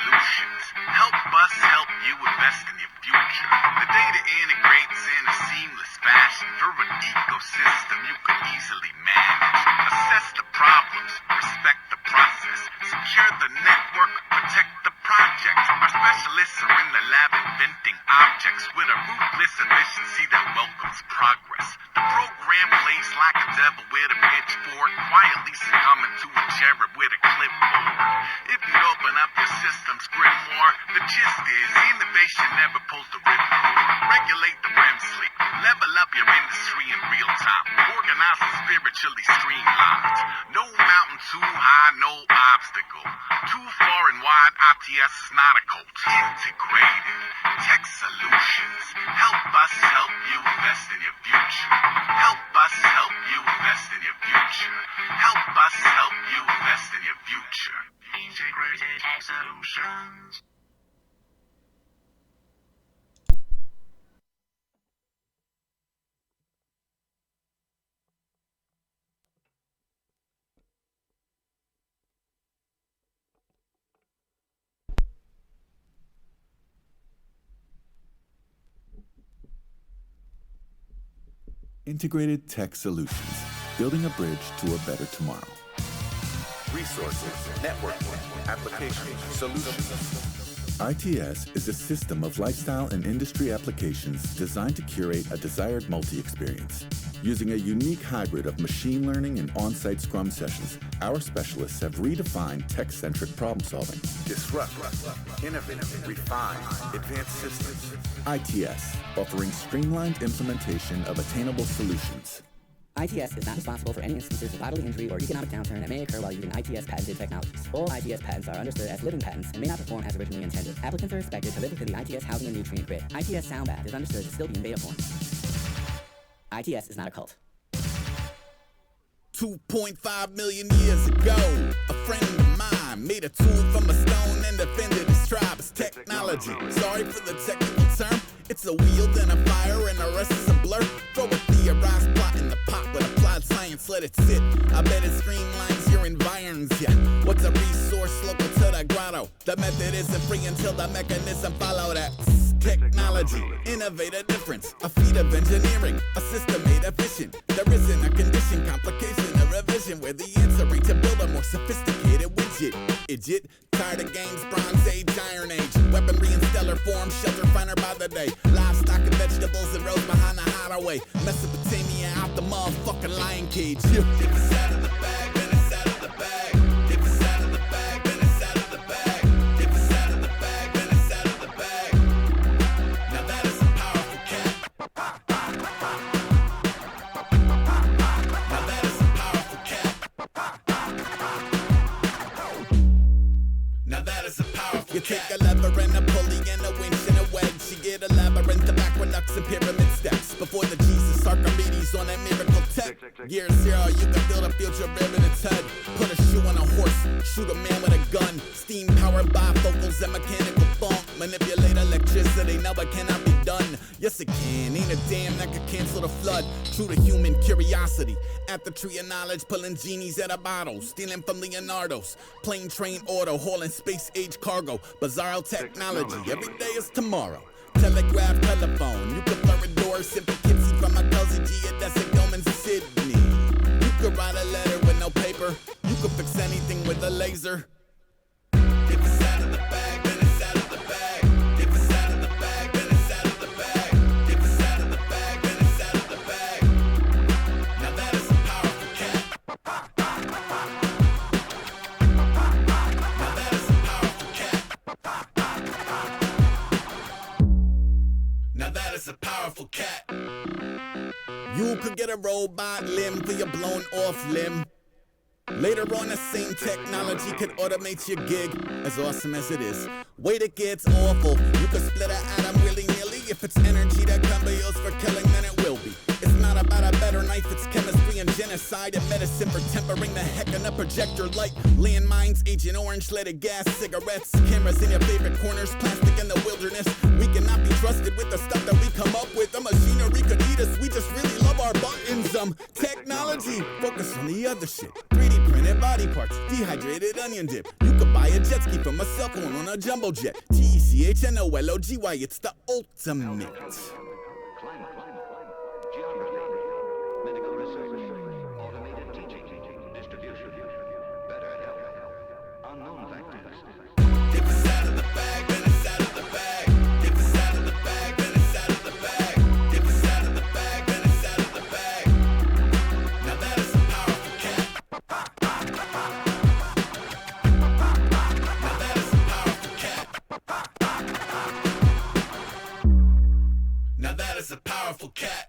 Solutions. Help us help you invest in your future. The data integrates in a seamless fashion for an ecosystem you can easily manage. Assess the problems, respect the process, secure the network, protect the project. Our specialists are in the lab inventing objects with a ruthless efficiency that welcomes progress. The program plays like a devil with a pitchfork, quietly succumbing to a cherub with a clipboard. If you'd open up your system's grimoire, the gist is innovation never pulls the ripcord. Regulate the REM sleep, level up your industry in real time, organize and spiritually streamlined. No mountain too high, no obstacle. Too far and wide, ITS is not a cult. Integrated tech solutions. Help us help you invest in your future. Help us help you invest in your future. Help us help you invest in your future. Integrated tech solutions. Integrated Tech Solutions, building a bridge to a better tomorrow. Resources, networking, applications, solutions. ITS is a system of lifestyle and industry applications designed to curate a desired multi-experience. Using a unique hybrid of machine learning and on-site Scrum sessions, our specialists have redefined tech-centric problem-solving. Disrupt, innovate, refine, advanced systems. ITS, offering streamlined implementation of attainable solutions. ITS is not responsible for any instances of bodily injury or economic downturn that may occur while using ITS patented technologies. All ITS patents are understood as living patents and may not perform as originally intended. Applicants are expected to live within the ITS housing and nutrient grid. ITS sound bath is understood to still be in beta form. ITS is not a cult. 2.5 million years ago, a friend of mine made a tool from a stone and defended his tribe as technology. Sorry for the technical term, it's a wheel, then a fire, and the rest is a blur. Throw a theorized plot in the pot with applied science, let it sit. I bet it streamlines your environs, yeah. What's a resource local to the grotto? The method isn't free until the mechanism follow that. Technology, innovate a difference, a feat of engineering, a system made efficient. There isn't a condition, complication, a revision where the answer ain't to build a more sophisticated widget. Idiot, tired of games, Bronze Age, Iron Age, weaponry in stellar form, shelter finer by the day. Livestock and vegetables that rose behind the hideaway. Mesopotamia out the motherfucking lion cage. Yeah. If it's out of the bag, then it's out of the bag. If it's out of the bag, then it's out of the bag. If it's out of the bag, then it's out of the bag. Now that is a powerful cat. Now that is a powerful cat. Now that is a powerful You cat. Take a lever and a pulley and a winch and a wedge. You get a labyrinth of aqueducts and pyramid steps. Before the Jesus Archimedes on that miracle tech. Year zero, you can build a future rear in its head. Put a shoe on a horse, shoot a man with a gun. Steam powered bifocals and mechanical funk. Manipulate electricity, now it cannot be done. Yes it can, ain't a damn that could cancel the flood. True to human curiosity. At the tree of knowledge, pulling genies out of bottles. Stealing from Leonardo's. Plane, train, auto, hauling space age cargo. Bizarro technology, every day is tomorrow. Telegraph, telephone, you can blur a door. Simple Kitsy from my cousin geodesic dome in Sydney. You could write a letter with no paper. You could fix anything with a laser. If it's out of the bag, then it's out of the bag. If it's out of the bag, then it's out of the bag. If it's out of the bag, then it's out of the bag. Now that is a powerful cat. Now that is a powerful cat. Now that is a powerful cat. You could get a robot limb for your blown off limb. Later on, the same technology could automate your gig. As awesome as it is, wait, it gets awful. You could split an atom willy-nilly. If it's energy that can be used for killing, then it will be. It's not about a better knife, it's chemistry and genocide and medicine for tempering the heck in a projector light. Landmines, Agent Orange, leaded gas, cigarettes, cameras in your favorite corners, plastic in the wilderness. We cannot be trusted with the stuff that we come up with. The machinery could eat us, we just really love our buttons. Technology, focus on the other shit. 3D printed by body parts, dehydrated onion dip. You could buy a jet ski from a cell phone on a jumbo jet. TECHNOLOGY, it's the ultimate. A powerful cat.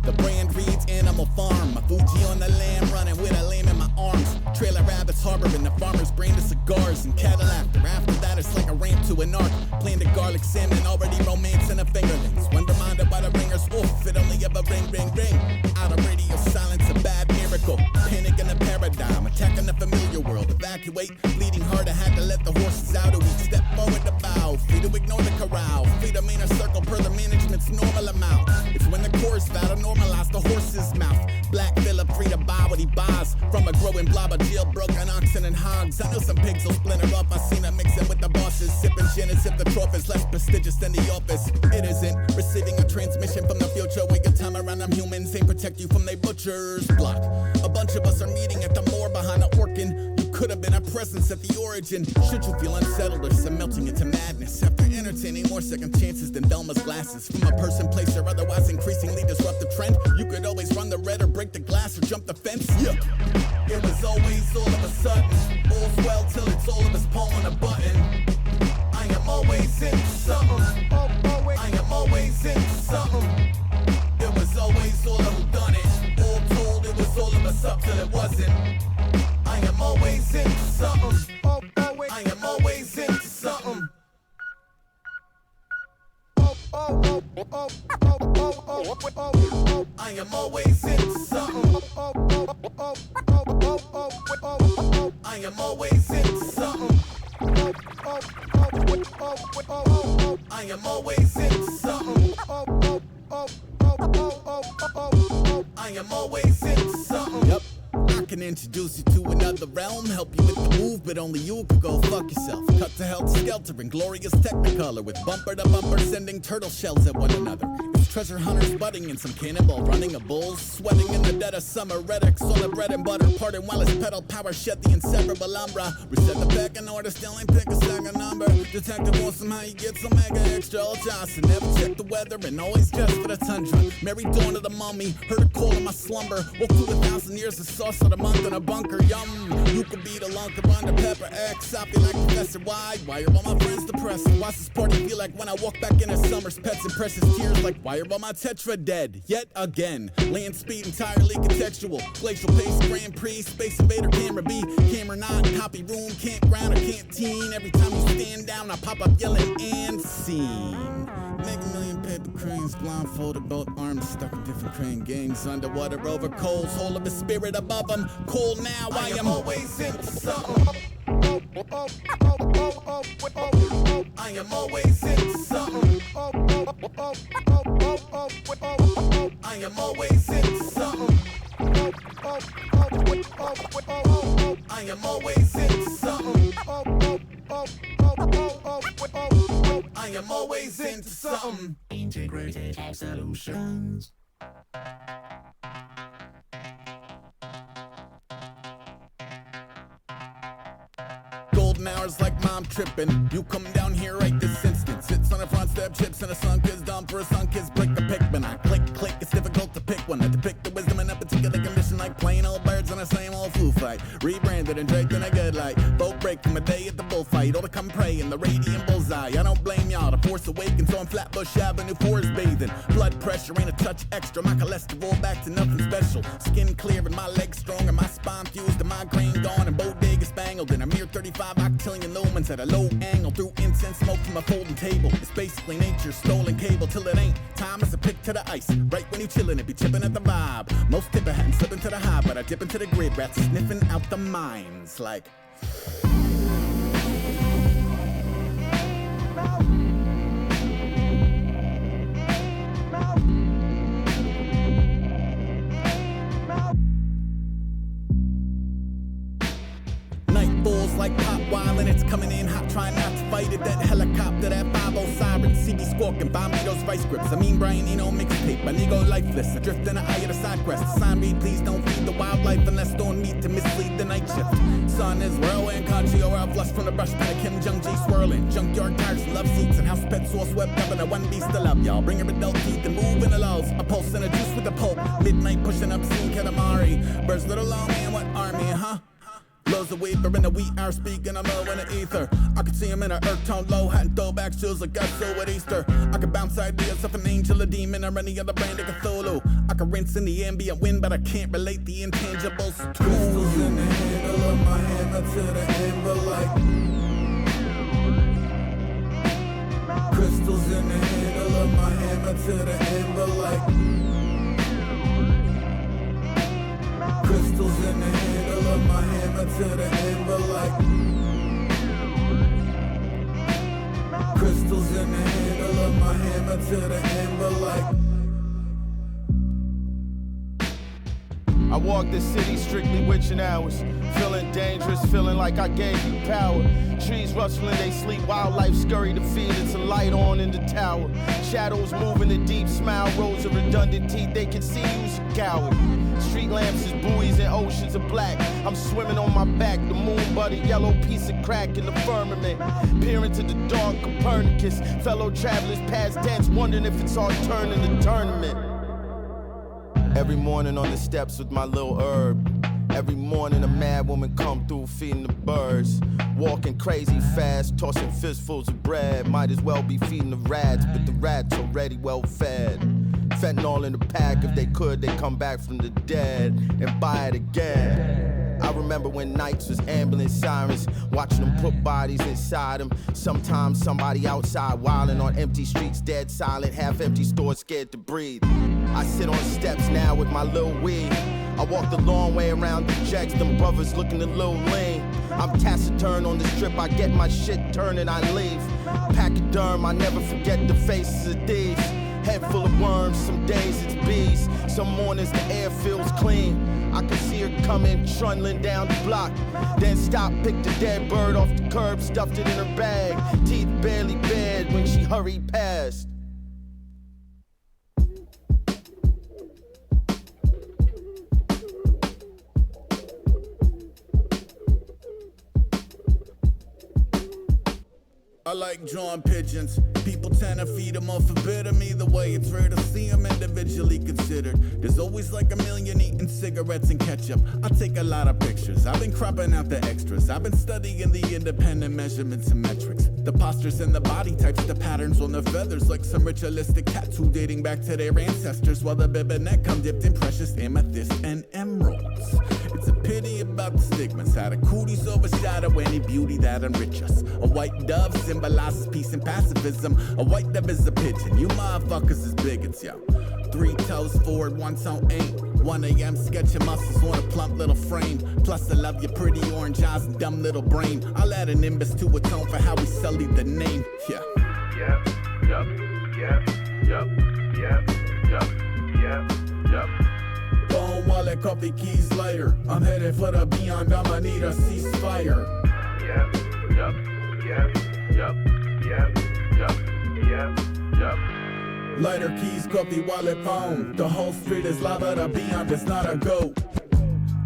The brand reads Animal Farm. My Fuji on the land, running with a lamb in my arms. Trailer rabbits harboring the farmer's brain to cigars and Cadillac. After that, it's like a ramp to an arc. Playing the garlic salmon, already romancing a fingerlings. When reminded by the ringers, oof, it only ever ring, ring, ring. Out of radio silence, a bad miracle. Panic in the paradigm, attacking the familiar world. Evacuate, bleeding hard, I had to let the horses out. We step forward to bow, free to ignore the corral. Free to main a circle per the management's normal amount. It's when the chorus vow to normalize the horse's mouth. Black Phillip free to buy what he buys. From a growing blob of jailbroken oxen and hogs. I know some pigs will splinter up, I seen them mixing with the bosses. Sipping gin and sip the trophies, less prestigious than the office. It isn't receiving a transmission from the future. We can time around them humans, ain't protect you from they butcher's block. A bunch of us are meeting at the moor behind the Orkin. You could have been a presence at the origin. Should you feel unsettled or some melting into madness after entertaining more second chances than Velma's glasses. From a person, place, or otherwise increasingly disrupt the trend. You could always run the red or break the glass or jump the fence. Yeah. It was always all of a sudden. All's well till it's all of us pulling a button. I am always into something. I am always into something. It was always all of who done it. All told, it was all of us up till it wasn't. I am always into something. I am always into something. I am always into something. I am always into something. I am always into something. I am always into something. Yep. I can introduce you to another realm, help you with the move, but only you could go fuck yourself. Cut to helter-skelter in glorious technicolor, with bumper to bumper sending turtle shells at one another. It's treasure hunters budding and some cannonball running a bull, sweating in the dead of summer. Redix on the bread and butter, parting while his pedal power shed the inseparable umbra. Reset the back in order, still ain't pick a second number. Detective wants somehow you get some mega extra old Johnson. Never check the weather and always dress for the tundra. Mary dawn of the mummy, heard a call in my slumber. Woke through 1,000 years of sauce of the month in a bunker. Yum, you could be the lunk of under pepper X. I feel like Professor Wide. Why are all my friends depressed? Why's this party feel like when I walk back in a summer's pets and precious tears? Like why are all my tetra dead? Yet again, land speed entirely contextual. Glacial pace, Grand Prix, Space Invader, Camera B, Camera 9, copy room, campground or canteen. Every time you stand down, I pop up yelling and scene. Make a million paper cranes, blindfolded, both arms stuck in different crane gangs. Underwater over coals, whole of the spirit above them. Cool now, I am always into something. I am always into something. I am always into something. I am always into something. I am always into something. Integrated solutions. Golden hours like mom tripping. You come down here right this instant. Sits on the front step, chips and a sunk is dumb for a sunk is blick the pick. When I click, it's difficult to pick one. I depict the wisdom in a particular condition like plain old birds in the same old flu fight. Rebranded and draped in a good light. Boat break from a day at the bullfight. Or to come pray in the radiant bullseye. I don't blame y'all, the force awakens on Flatbush Avenue, forest bathing. Blood pressure ain't a touch extra. My cholesterol back to nothing special. Skin clear and my legs strong and my spine fused and migraine gone and bodega spangled in a mere 35 octillion lumens at a low angle through incense smoke from a folding table. It's basically nature's stolen cable till it ain't. Time is a pick to the ice. Right when you chillin', it be chipping at the vibe. Most tipper hadn't slipped into the high, but I dip into the grid. Rats sniffing out the mines like. coming in hot, trying not to fight it. That helicopter, that 5-0 siren, CB squawking, buy me those vice grips. I mean, Brian Eno mixtape, my nigga lifeless. Adrift in the eye of the side crest. Sign read, please don't feed the wildlife unless don't meet to mislead the night shift. Sun is whirlwind, country or out flush from the brush pad. Kim Jung G swirling, junkyard tires, love seats, and house pet sauce web governor. One beast to love, y'all. Bring her adult teeth and move in the lows. A pulse and a juice with the pulp. Midnight pushing up, seeing Katamari. Birds little low man, what army, huh? Lows of weaver in the wheat hour, speaking I'm low in the ether. I could see him in a earth tone low, hat and throwback shoes like so at Easter. I could bounce ideas off an angel, a demon, or any other brand of Cthulhu. I could rinse in the ambient wind, but I can't relate the intangibles to crystals in the handle of my hammer to the anvil like crystals in the handle of my hammer to the anvil like crystals in the handle of my hammer to the anvil like crystals in the handle of my hammer to the anvil like. I walk the city strictly witching hours, feeling dangerous, feeling like I gave you power. Trees rustling, they sleep, wildlife scurry to feed, it's a light on in the tower. Shadows moving, the deep smile, rows of redundant teeth, they can see you's a coward. Street lamps is buoys and oceans of black. I'm swimming on my back, the moon buddy, yellow piece of crack in the firmament. Peer into the dark, Copernicus, fellow travelers past tense, wondering if it's our turn in the tournament. Every morning on the steps with my little herb. Every morning a mad woman come through feeding the birds. Walking crazy fast, tossing fistfuls of bread. Might as well be feeding the rats, but the rats already well fed. Fentanyl in the pack, if they could, they come back from the dead and buy it again. I remember when nights was ambulance sirens, watching them put bodies inside them. Sometimes somebody outside wilding on empty streets, dead silent, half empty stores scared to breathe. I sit on steps now with my little weed. I walk the long way around the jacks, them brothers looking a little lean. I'm taciturn on the strip, I get my shit turned and I leave. Pachyderm, I never forget the faces of thieves. Head full of worms, some days it's bees. Some mornings the air feels clean. I can see her coming, trundling down the block. Then stop, pick the dead bird off the curb, stuffed it in her bag. Teeth barely bared when she hurried past. I like drawing pigeons. People tend to feed them off a bit of me. The way it's rare to see them individually considered. There's always like a million eating cigarettes and ketchup. I take a lot of pictures. I've been cropping out the extras. I've been studying the independent measurements and metrics. The postures and the body types, the patterns on the feathers. Like some ritualistic tattoo dating back to their ancestors. While the bib and neck come dipped in precious amethyst and emeralds. It's a pity about the stigmas. How the cooties overshadow any beauty that enrich us. A white dove symbolizes peace and pacifism. A white dove is a pigeon. You motherfuckers is bigots, yo. 3 toes forward, 1 toe ain't. 1 a.m. sketching muscles on a plump little frame. Plus I love your pretty orange eyes and dumb little brain. I'll add a nimbus to atone for how we sullied the name. Yeah. Yep, yep, yep, yep, yep, yep, yep, yep. Phone, wallet, coffee, keys, lighter. I'm headed for the beyond, I'ma need a ceasefire. Yep, yep, yep, yep, yep, yep, yep, yep. Lighter, keys, coffee, wallet, phone. The whole street is lava, the beyond is not a goat.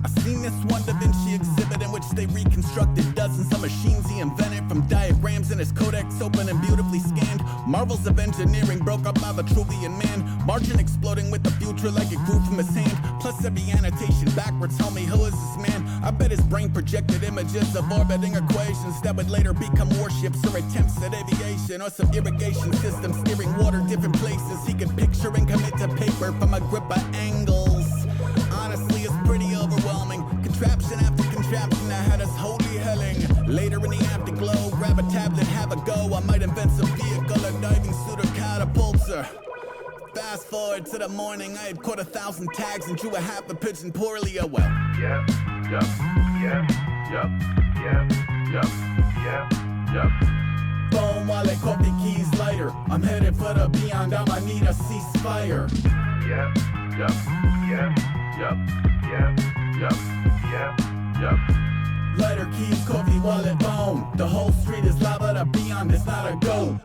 I seen this one Da Vinci exhibit in which they reconstructed dozens of machines he invented from diagrams in his codex open and beautifully scanned. Marvels of engineering broke up by Vitruvian man. Margin exploding with the future like it grew from his hand. Plus every annotation backwards, tell me who is this man? I bet his brain projected images of orbiting equations that would later become warships or attempts at aviation. Or some irrigation systems steering water different places. He could picture and commit to paper from a grip of angles. Honestly, it's pretty overwhelming. Contraption after contraption that had us holy helling. Later in the afterglow, grab a tablet, have a go. I might invent some vehicle, a diving suit or catapulter. Fast forward to the morning, I had caught 1,000 tags and drew a half a pigeon poorly. Oh well. Yep, yep, yep, yep, yep, yep, yep, yep. Phone, wallet, coffee, keys, lighter. I'm headed for the beyond, I'ma need a ceasefire. Yep, yep, yep, yep, yep, yep, yep, yep. Lighter, keys, coffee, wallet, bone. The whole street is lava, to be on, it's not a go.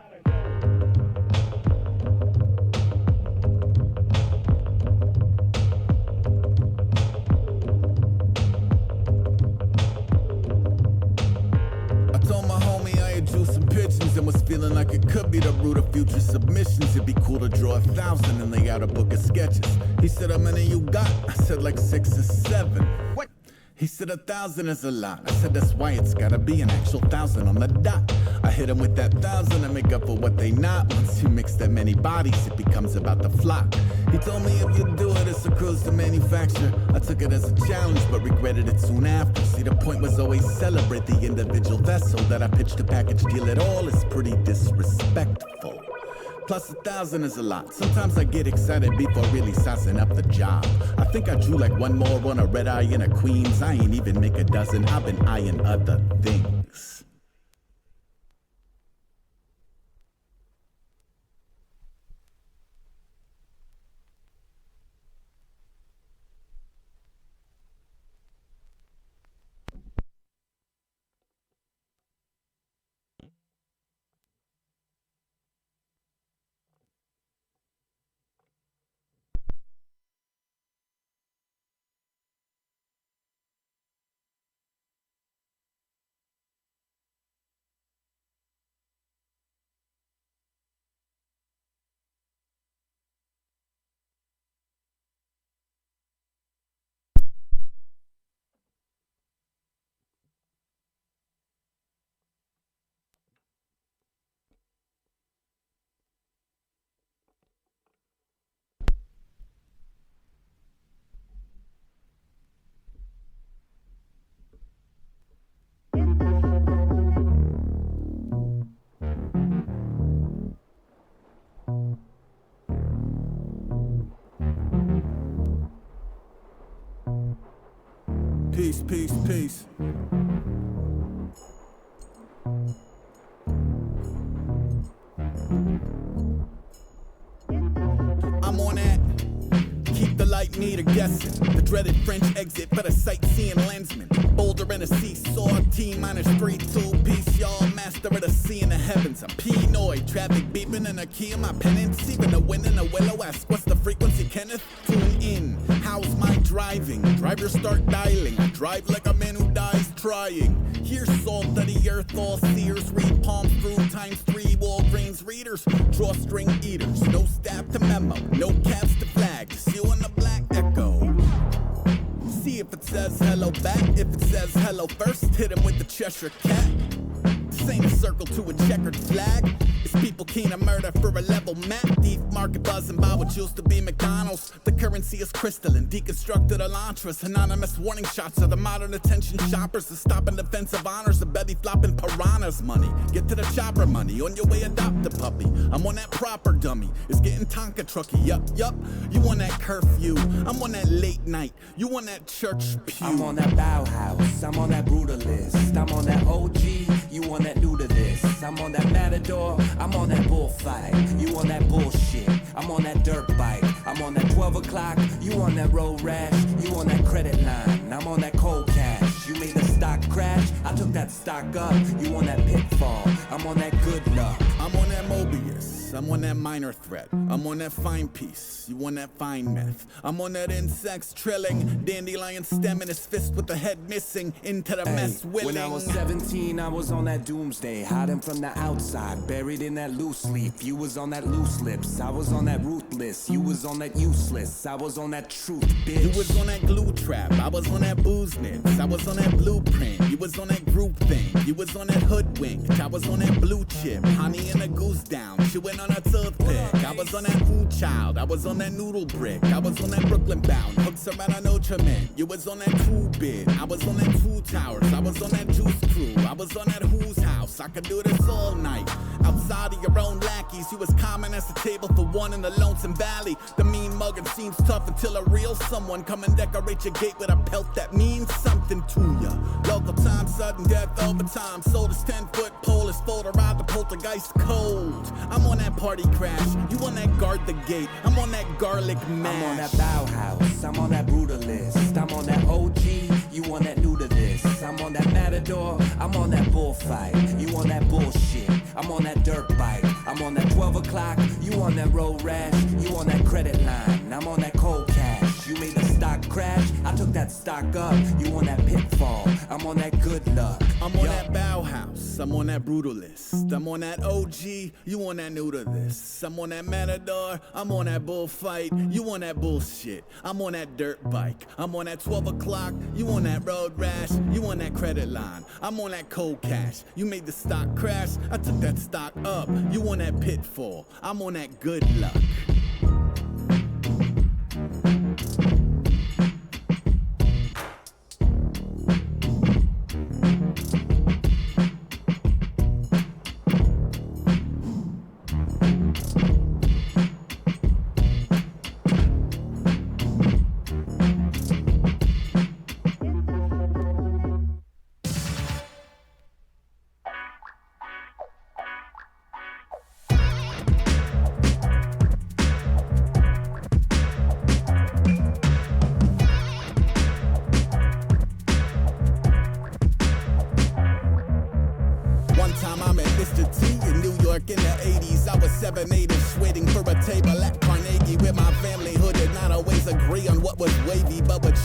And was feeling like it could be the root of future submissions. It'd be cool to draw 1,000 and lay out a book of sketches. He said, how many you got? I said, like 6 or 7. What? He said 1,000 is a lot. I said that's why it's gotta be an actual 1,000 on the dot. I hit him with that 1,000 to make up for what they not. Once you mix that many bodies, it becomes about the flock. He told me if you do it, it's a cruise to manufacture. I took it as a challenge, but regretted it soon after. See, the point was always celebrate the individual vessel. That I pitched a package deal at all is pretty disrespectful. Plus 1,000 is a lot. Sometimes I get excited before really sizing up the job. I think I drew like one more on a red eye and a queen's. I ain't even make a dozen. I've been eyeing other things. Peace, peace, peace. I'm on that. Keep the light meter guessing. The dreaded French exit for the sightseeing lensman. Boulder in a seesaw, T-3, 2-piece, y'all. Master of the sea and the heavens. I'm Pinoy, traffic beeping and a key in my penance. Even the wind in the willow ask, what's the frequency, Kenneth? Tune in. How's my driving? Drivers start dialing. I drive like a man who dies trying. Here's salt of the earth, all seers. Read palms through ×3 Walgreens readers. Drawstring eaters. No staff to memo. No caps to flag. Just you and the black echo. See if it says hello back. If it says hello first, hit him with the Cheshire cat. This ain't a circle to a checkered flag. It's people keen to murder for a level map. Thief market buzzing by what used to be McDonald's. The currency is crystalline, deconstructed elantras. Anonymous warning shots of the modern attention shoppers. The stopping defensive honors, the belly flopping piranhas money. Get to the chopper money, on your way adopt a puppy. I'm on that proper dummy, it's getting Tonka trucky. Yup, you on that curfew. I'm on that late night, you on that church pew. I'm on that Bauhaus, I'm on that brutalist. I'm on that OG, you on that new to this. I'm on that Matador, I'm on that bullfight. You on that bullshit, I'm on that dirt bike. I'm on that 12 o'clock, you on that road rash. You on that credit line, I'm on that cold cash. You made the stock crash, I took that stock up. You on that pitfall, I'm on that good luck. I'm on that Mobius, I'm on that minor threat. I'm on that fine piece, you on that fine meth. I'm on that insects trilling, dandelion stemming his fist with the head missing into the mess willing. When I was 17, I was on that doomsday, hiding from the outside, buried in that loose leaf. You was on that loose lips, I was on that ruthless. You was on that useless, I was on that truth, bitch. You was on that glue trap, I was on that booze nits. I was on that blueprint, you was on that group thing. You was on that hoodwink, I was on that blue chip. Honey and a goose down, chewing on a toothpick. I was on that ooh child, I was on that noodle brick. I was on that Brooklyn bound, hooks around a Notre Dame. You was on that true bid, I was on that two towers. I was on that juice crew, I was on that who's house. I could do this all night, outside of your own lackeys. You was common as a table for one in the Lonesome Valley. The mean mugging seems tough until a real someone come and decorate your gate with a pelt that means something to ya. Local time, sudden death over time. Sold this 10-foot pole is full to ride the poltergeist cold. I'm on that party crash, you on that guard the gate. I'm on that garlic mash. I'm on that Bauhaus, I'm on that brutalist. I'm on that OG, you on that new to this. I'm on that matador, I'm on that bullfight. You on that bullshit, I'm on that dirt bike. I'm on that 12 o'clock, you on that road rash. You on that credit line, I'm on that cold cash. You made the stock crash, I took that stock up. You on that pitfall, I'm on that good luck. I'm on that Bauhaus, I'm on that brutalist. I'm on that OG, you on that new to this. I'm on that matador, I'm on that bullfight. You on that bullshit, I'm on that dirt bike. I'm on that 12 o'clock, you on that road rash. You on that credit line, I'm on that cold cash. You made the stock crash, I took that stock up. You on that pitfall, I'm on that good luck.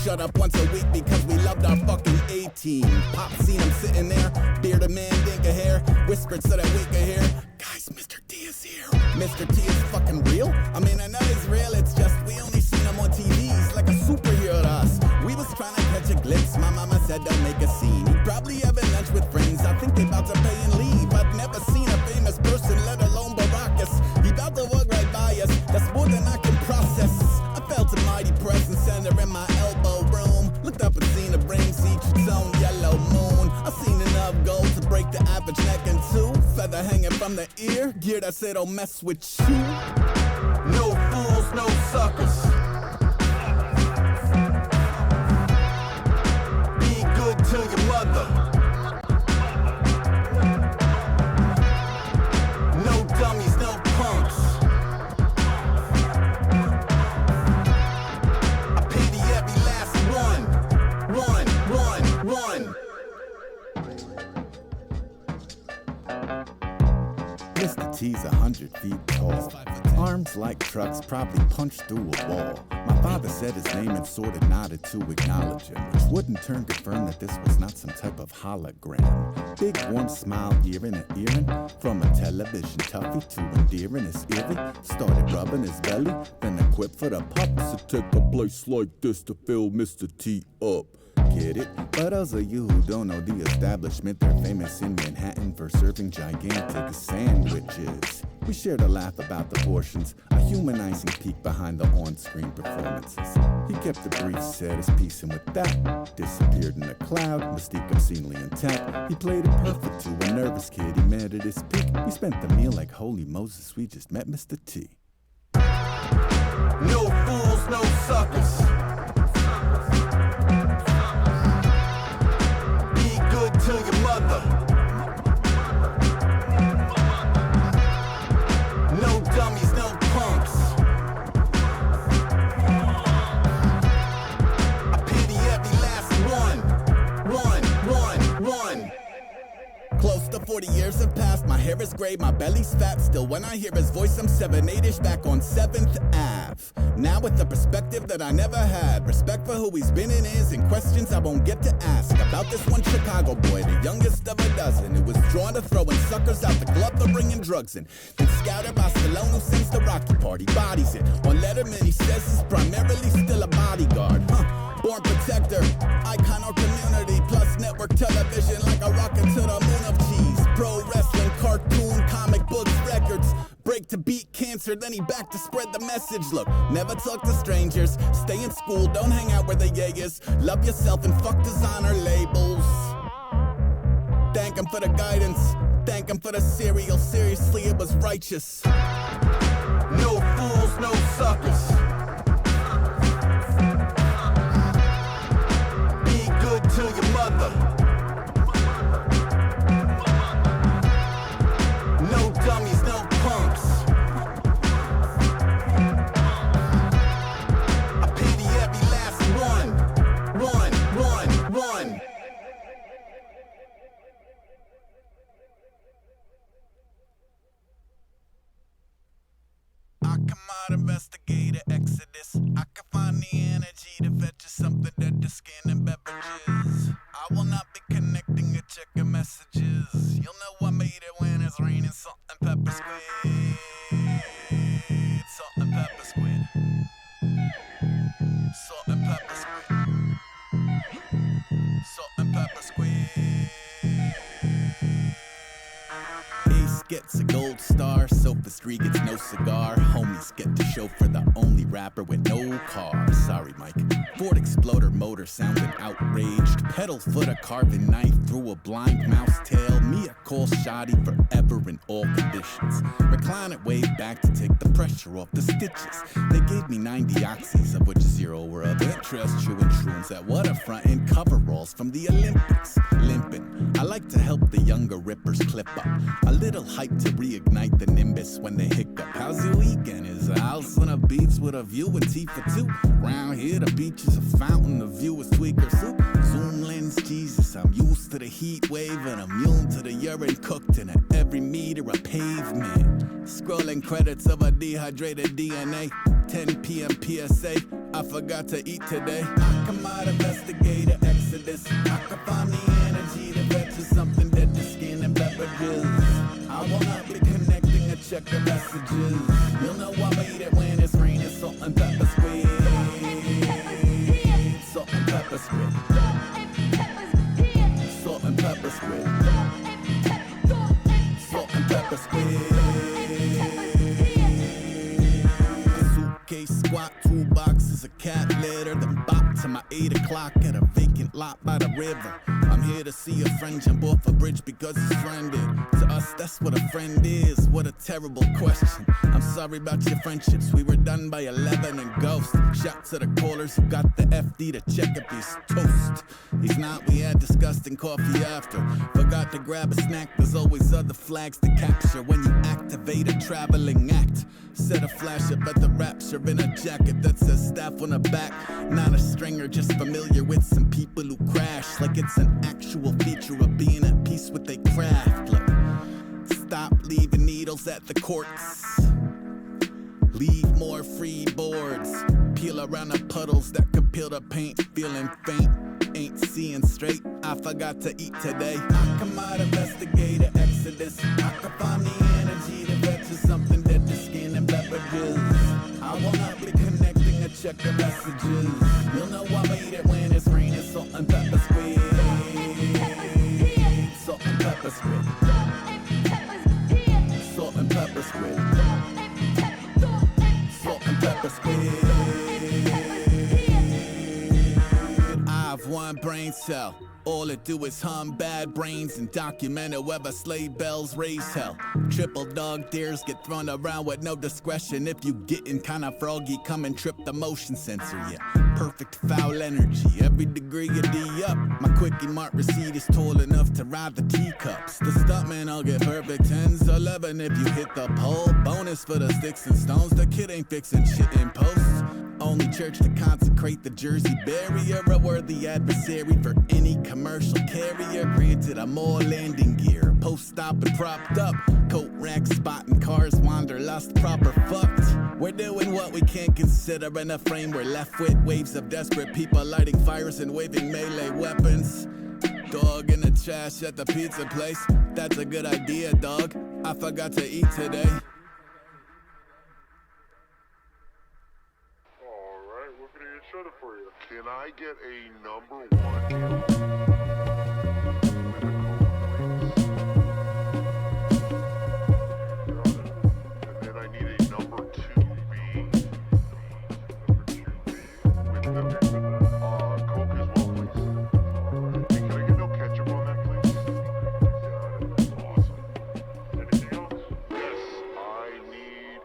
Shut up once a week because we loved our fucking A-team. Pop seen him sitting there, bearded man, dink of hair, whispered so that we could hear. Guys, Mr. T is here. Mr. T is fucking real? I mean, I know he's real, it's just we only seen him on TVs like a superhero to us. We was trying to catch a glimpse, my mama said don't make a scene. He probably having lunch with friends, I think they about to pay and leave. I've never seen a famous person, let alone Baracus. He about to walk right by us, that's more than I can process. I felt a mighty presence center in my elbow room. Looked up and seen a brains each its own yellow moon. I seen enough gold to break the average neck in two. Feather hanging from the ear, gear that say don't mess with you. No fools, no suckers. Be good to your mother. No dummies, no punks. Mr. T's 100 feet tall. Arms like trucks, probably punched through a wall. My father said his name and sort of nodded to acknowledge him, which would in turn confirm that this was not some type of hologram. Big warm smile earring to earring, from a television toughie to endearing his eerie. Started rubbing his belly, then equipped for the pups. It take a place like this to fill Mr. T up. Get it? But those of you who don't know the establishment, they're famous in Manhattan for serving gigantic sandwiches. We shared a laugh about the portions, a humanizing peek behind the on-screen performances. He kept the brief, said his piece, and with that, disappeared in a cloud, mystique obscenely intact. He played it perfect to a nervous kid he met at his peak. We spent the meal like holy Moses, we just met Mr. T. No fools, no suckers. To your mother. No dummies, no punks. I pity every last one. Close to 40 years have passed, my hair is gray, my belly's fat. Still when I hear his voice, I'm 7-8-ish back on 7th Ave. Now with the perspective that I never had, respect for who he's been and is, and questions I won't get to ask. About this one Chicago boy, the youngest of a dozen, who was drawn to throwing suckers out the club for bringing drugs in. Then scouted by Stallone, who sings the Rocky Party, bodies it. On Letterman he says he's primarily still a bodyguard. Born protector, icon or community, plus network television like a rocket to the moon of cheese. Pro wrestling, cartoon, comic books, records. Break to beat cancer, then he back to spread the message. Look, never talk to strangers, stay in school, don't hang out where the Jaegers. Love yourself and fuck designer labels. Thank him for the guidance, thank him for the cereal. Seriously, it was righteous. No fools, no suckers. Be good to your mother. No dummies, no punks. I pity every last one. exodus. I can find the energy to fetch you something that the skin and beverages. I will not be connecting or checking messages. You'll know I made it when it's raining. Salt and pepper squid. Salt and pepper squid. Salt and pepper squid. Salt and pepper squid. Ace gets a gold star, sophistry gets no cigar. Homies get to show for the only rapper with no car. Sorry, Mike. Ford Exploder motor sounding outraged. Pedal foot a carving knife through a blind mouse tail. Me a coal shoddy forever in all conditions. Recline it way back to take the pressure off the stitches. They gave me 90 oxys, of which 0 were of interest. Chewing shrooms at waterfront in coveralls from the Olympics. Limping, I like to help the younger rippers clip up. A little hype to reignite the nimbus when they hiccup. How's your weekend? Is a house on a beach with a view and tea for two? Round here the beach is a fountain, the view is tweaker soup. Zoom lens, Jesus, I'm used to the heat wave and immune to the urine cooked in every meter of pavement. Scrolling credits of a dehydrated DNA. 10 p.m. PSA, I forgot to eat today. I come out investigator exodus. I can find the energy to fetch you something that the skin and beverages. I will not be connecting or checking messages. You'll know I made it when it's raining. Salt and pepper squid. Salt and pepper squid. Salt and pepper squid. Salt and pepper squid. Suitcase squat, 2 boxes of cat litter. Then bop to my 8 o'clock at a vacant lot by the river. I'm here to see a friend jump off a bridge because his friend did. To us, that's what a friend is. What a terrible question. I'm sorry about your friendships. We were done by 11 and ghost. Shout to the callers who got the FD to check if he's toast. He's not, we had disgusting coffee after. Forgot to grab a snack. There's always other flags to capture when you activate a traveling act. Set a flash up at the rapture in a jacket that says staff on the back. Not a stringer, just familiar with some people who crash. Like it's an actual feature of being at peace with their craft. Look, stop leaving needles at the courts. Leave more free boards. Peel around the puddles that could peel the paint. Feeling faint, ain't seeing straight. I forgot to eat today. I come out investigator exodus. I can find the energy to fetch you something that the skin and beverages. I will not be connecting or checking messages. You'll know I made it when it's raining. Salt and pepper squid. Salt and pepper squid. Salt and pepper squid. Salt and pepper squid. I've one brain cell. All it do is hum bad brains and document whoever sleigh bells raise hell. Triple dog dares get thrown around with no discretion. If you getting kinda froggy, come and trip the motion sensor, yeah. Perfect foul energy, every degree of D up. My quickie mark receipt is tall enough to ride the teacups. The stuntman, I'll get perfect 10s, 11 if you hit the pole. Bonus for the sticks and stones, the kid ain't fixing shit in post. Only church to consecrate the Jersey barrier. A worthy adversary for any commercial carrier. Granted, I'm all landing gear. Post-stop and propped up. Coat rack spotting cars, wanderlust, proper fucked. We're doing what we can't consider in a frame we're left with. Waves of desperate people lighting fires and waving melee weapons. Dog in the trash at the pizza place. That's a good idea, dog. I forgot to eat today. For you. Can I get a number 1? And then I need a number 2B. With the Coke as well, please. Hey, can I get no ketchup on that, please? Yeah, awesome. Anything else? Yes, I need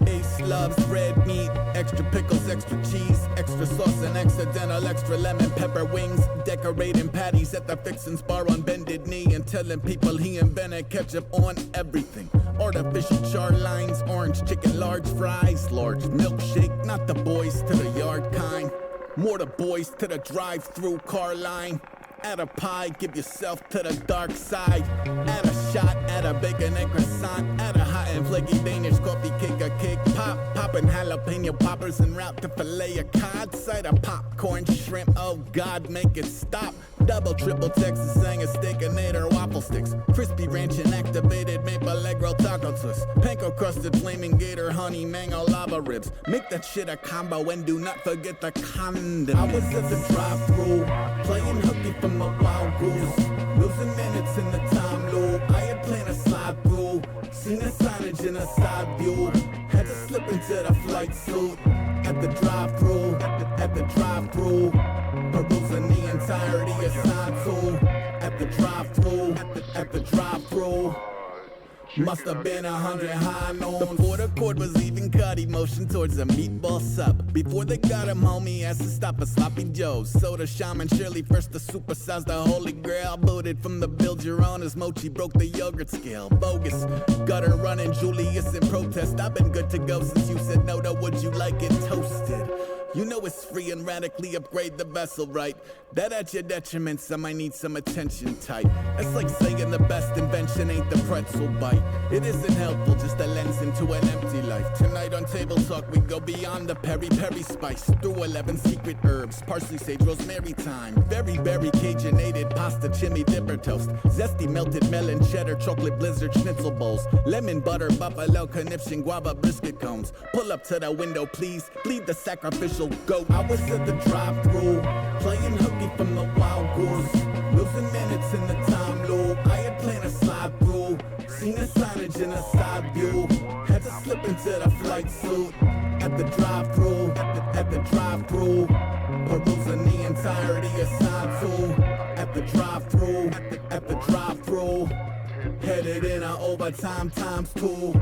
a... Ace loves red meat. Extra pickles, extra cheese, extra sauce and accidental extra lemon pepper wings. Decorating patties at the fixins bar on bended knee and telling people he invented ketchup on everything. Artificial char lines, orange chicken, large fries, large milkshake. Not the boys to the yard kind, more the boys to the drive-through car line. Add a pie, give yourself to the dark side. Add a shot, add a bacon and croissant. Add a hot and flaky Danish coffee cake, a cake pop. Poppin' jalapeno poppers en route to fillet a cod. Side of popcorn, shrimp, oh God, make it stop. Double, triple Texas Angus steakinator waffle sticks. Crispy ranch and activated maple egg roll taco twist. Panko crusted flaming gator, honey, mango, lava ribs. Make that shit a combo and do not forget the condiment. I was at the drive-thru, playing hooky from a wild goose. Losing minutes in the time loop. I had planned a slide through. Seen a signage in a side view. Had to slip into the flight suit. At the drive-thru, at the drive-thru. Perusing the entirety of side two. At the drive-thru, at the drive-thru. Must have been 100 high noon. Before the cord was even cut, he motioned towards a meatball sub. Before they got him home, he asked to stop at Sloppy Joe's. Soda shaman Shirley first to supersize the holy grail. Booted from the build your own as Mochi broke the yogurt scale. Bogus, gutter running Julius in protest. I've been good to go since you said no to would you like it toasted. You know it's free and radically upgrade the vessel, right? That at your detriment, some might need some attention type. That's like saying the best invention ain't the pretzel bite. It isn't helpful, just a lens into an empty life. Tonight on Table Talk, we go beyond the peri-peri spice. Through 11 secret herbs, parsley, sage, rosemary thyme. Very berry Cajun-aided pasta, chimney dipper toast. Zesty melted melon, cheddar, chocolate blizzard, schnitzel bowls. Lemon butter, buffalo conniption, guava brisket cones. Pull up to the window, please. Bleed the sacrificial goat. I was at the drive-thru, playing hooky from the wild goose. Losing minutes in the time loop. I had planned a slide through. Seen a signage in a side view. Had to slip into the flight suit. At the drive-thru, at the drive-thru. Perusing the entirety of side two. At the drive-thru, at the drive-thru. Headed in an overtime times two.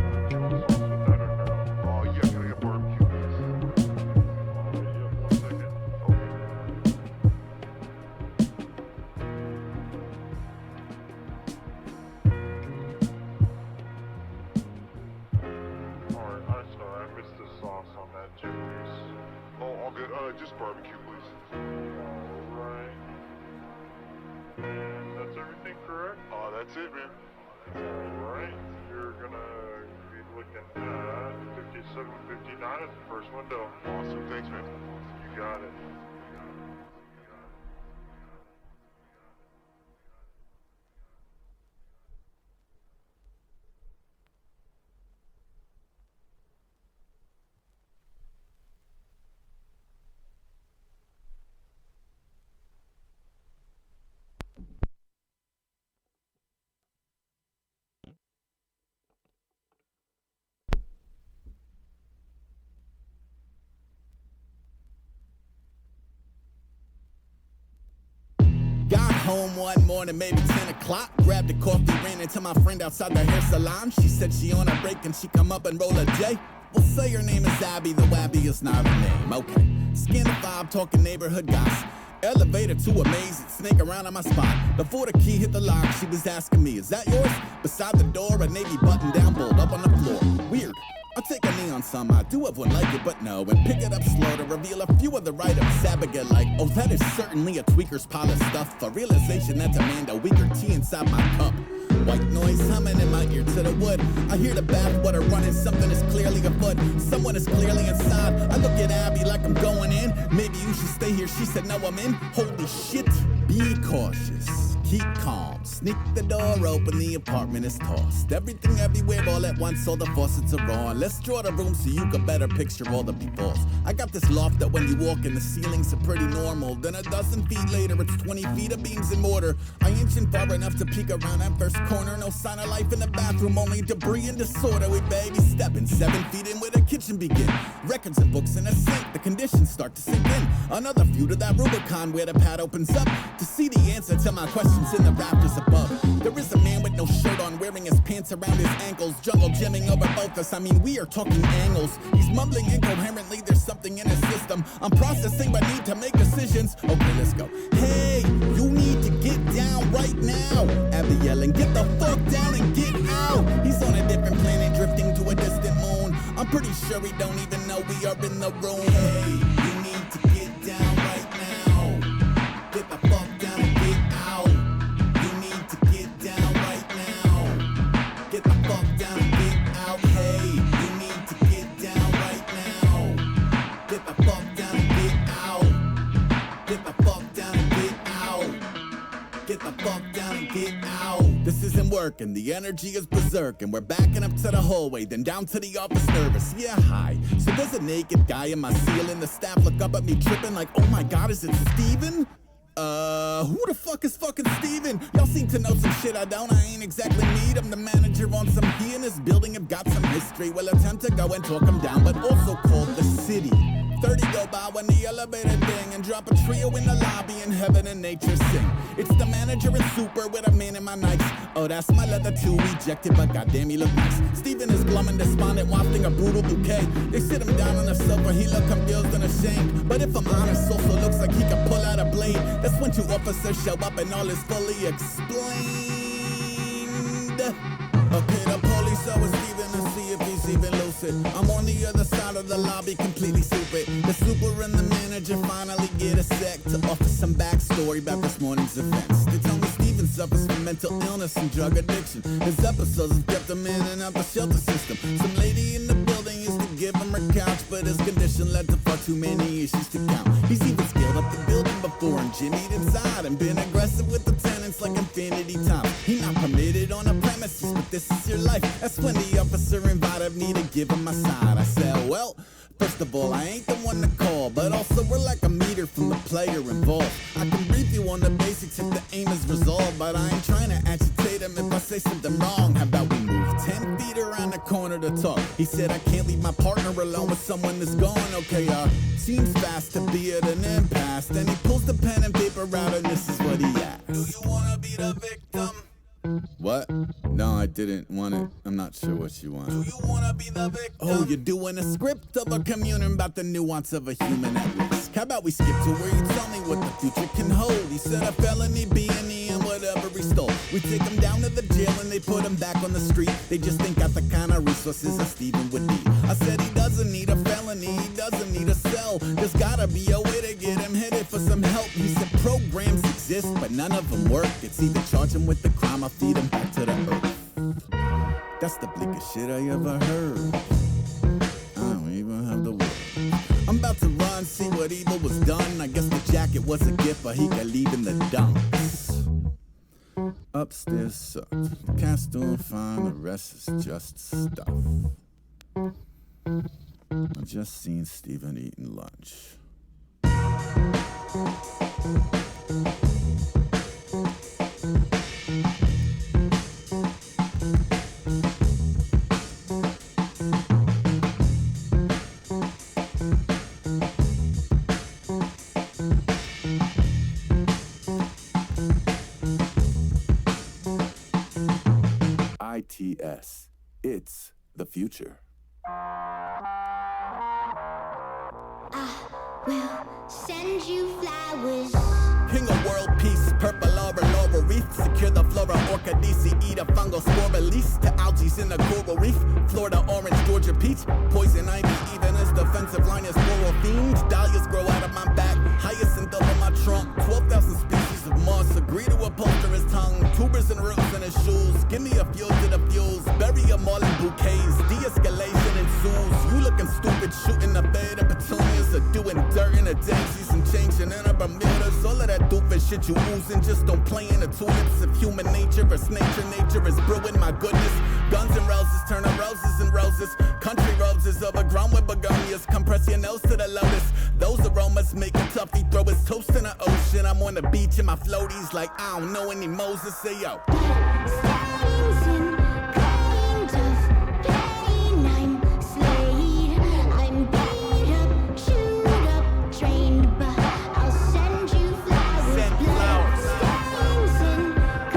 Just barbecue, please. Alright. And that's everything, correct? That's it, man. Alright. You're gonna be looking at 57.59 at the first window. Awesome. Thanks, man. You got it. Got home one morning, maybe 10 o'clock. Grabbed a coffee, ran into my friend outside the hair salon. She said she on a break and she come up and roll a J. We'll say her name is Abby, though Abby is not her name. Okay. Scan the vibe, talking neighborhood gossip. Elevator to amazing, snake around on my spot. Before the key hit the lock, she was asking me, is that yours? Beside the door, a navy button-down bolt up on the floor. Weird. I'll take a knee on some, I do have one like it, but no. And pick it up slow to reveal a few of the items Abigail like. Oh, that is certainly a tweaker's pile of stuff. A realization that demand a weaker tea inside my cup. White noise humming in my ear to the wood. I hear the bathwater running, something is clearly afoot. Someone is clearly inside. I look at Abby like I'm going in. Maybe you should stay here, she said no, I'm in. Holy shit, be cautious. Keep calm, sneak the door open, the apartment is tossed. Everything everywhere all at once, all the faucets are on. Let's draw the room so you can better picture all the peoples. I got this loft that when you walk in, the ceilings are pretty normal. Then a dozen feet later, it's 20 feet of beams and mortar. I inch in far enough to peek around that first corner. No sign of life in the bathroom, only debris and disorder. We baby stepping 7 feet in where the kitchen begin. Records and books in a sink, the conditions start to sink in. Another view to that Rubicon where the pad opens up to see the answer to my questions in the rafters above. There is a man with no shirt on, wearing his pants around his ankles, jungle gymming over both us. I mean, we are talking angles. He's mumbling incoherently, there's something in his system. I'm processing but need to make decisions. Okay, let's go. Hey, you need to get down right now. Abby yelling, get the fuck down and get out. He's on a different planet, drifting to a distant moon. I'm pretty sure he don't even know we are in the room. Hey, you need to get down right now. Get the fuck down and get work, and the energy is berserk, and we're backing up to the hallway, then down to the office nervous. Yeah, hi. So there's a naked guy in my ceiling. The staff look up at me tripping like, oh my god, is it Steven? Who the fuck is fucking Steven? Y'all seem to know some shit I don't. I ain't exactly need. I'm the manager on some key in this building. Have got some history. Will attempt to go and talk him down, but also called the city. 30 go by when the elevator ding and drop a trio in the lobby and heaven and nature sing. It's the manager and super with a man in my nights. Oh, that's my leather too, rejected, but goddamn he look nice. Steven is glum and despondent, wafting a brutal bouquet. They sit him down on the sofa, he look confused and ashamed. But if I'm honest, also looks like he could pull out a blade. That's when two officers show up and all is fully explained. Okay, the police are with Steven to see if he's even lucid. I'm on the other side of the lobby, completely stupid. The super and the manager finally get a sec to offer some backstory about this morning's events. They tell me Steven suffers from mental illness and drug addiction. His episodes have kept him in and out the shelter system. Some lady in the building used to give him her couch, but his condition led to far too many issues to count. He's even scaled up the building before and jimmied inside and been aggressive with the tenants like infinity time. He not permitted on the premises, but this is your life. That's when the officer invited me to give him my side. I said, well, first of all, I ain't the one to call, but also we're like a meter from the player involved. I can brief you on the basics if the aim is resolved, but I ain't trying to agitate him if I say something wrong. How about we move 10 feet around the corner to talk? He said I can't leave my partner alone with someone that's gone. Okay, seems fast to be at an impasse. Then he pulls the pen and paper out and this is what he asks. Do you wanna be the victim? What? No, I didn't want it. I'm not sure what you want. Do you wanna be the victim? Oh, you're doing a script of a communion about the nuance of a human at risk. How about we skip to where you tell me what the future can hold? He said a felony B&E and whatever he stole. We take him down to the jail and they put him back on the street. They just ain't got the kind of resources a Steven would need. I said he doesn't need a felony, he doesn't need a cell. There's gotta be a way to get him headed for some help. He said programs exist, but none of them work. It's either charge him with the crime or feed him back to the earth. That's the bleakest shit I ever heard. I don't even have the word. I'm about to run, see what evil was done. I guess the jacket was a gift, but he could leave in the dumps. Upstairs sucked. Cat's doing fine, the rest is just stuff. I just seen Steven eating lunch. ITS. It's the future. We'll send you flowers. King of world peace, purple laurel wreath. Secure the flora, orchidese, eat a fungal spore release to algae's in the coral reef. Florida orange, Georgia peach, poison ivy, even as defensive line is floral themed. Dahlias grow out of my back, hyacinth over my trunk. 12,000 species of moss agree to upholster his tongue. Tubers and roots in his shoes. Give me a fuel to the fuels. Bury them all in bouquets. De-escalation ensues. You looking stupid, shooting the bed of petunias or doing dirt in the daisies and changing in a Bermudas. All of that doofus shit you oozing. Just don't play in the tulips of human nature versus nature. Nature is brewing, my goodness. Guns and roses, turning roses and roses. Country roses overgrown with begonias. Compress your nose to the lotus. Those aromas make a toughie throw his toast in the ocean. I'm on the beach in my floaties like I don't know any Moses. Say yo. Stallions in kind of pain. I'm slayed. I'm beat up, chewed up, trained, but I'll send you flowers. Send flowers. Stallions in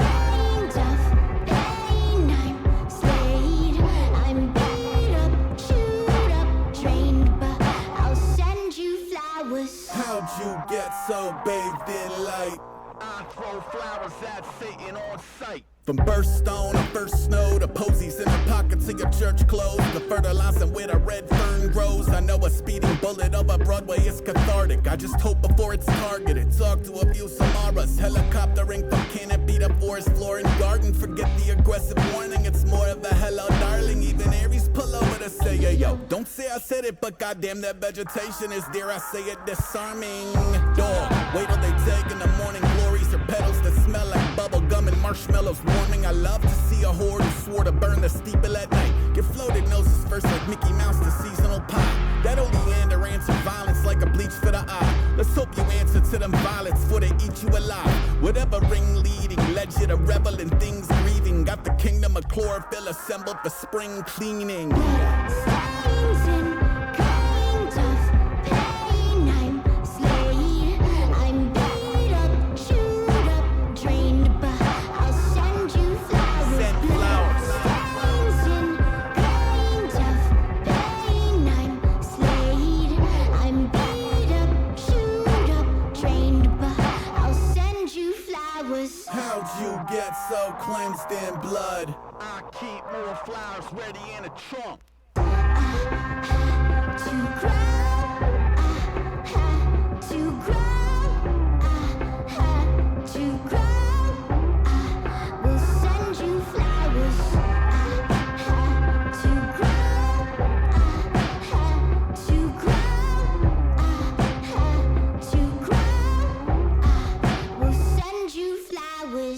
kind of pain. I'm slayed. I'm beat up, chewed up, trained, but I'll send you flowers. How'd you get so bathed in light? I throw flowers at Satan on sight. From birthstone to first snow to posies in the pockets of your church clothes, to fertilizing where the red fern grows. I know a speeding bullet over Broadway is cathartic. I just hope before it's targeted. Talk to a few Samaras, helicoptering from canopy to forest floor and garden. Forget the aggressive warning, it's more of a hello darling. Even Aries pull over to say yeah, yo. Don't say I said it, but goddamn that vegetation is, dare I say it, disarming. Dog, wait till they take in the morning glories or petals that smell like bubble gum and marshmallows warming. I love to see a horde who swore to burn the steeple at night. Get floated noses first like Mickey Mouse to seasonal pie. That Oleander answer violence like a bleach for the eye. Let's hope you answer to them violets before they eat you alive. Whatever ring leading led you to revel in things grieving. Got the kingdom of chlorophyll assembled for spring cleaning. Stains and kind of pain. I'm slayed. I'm beat up, chewed up, drained, but I'll send you flowers. Send flowers. Stains and kind of pain. I'm slayed. I'm beat up, chewed up, drained, but I'll send you flowers. How'd you get so cleansed in blood? I keep more flowers ready in a trunk. To grow, to grow, to grow. We'll send you flowers. To grow, to grow, to grow. We'll send you flowers.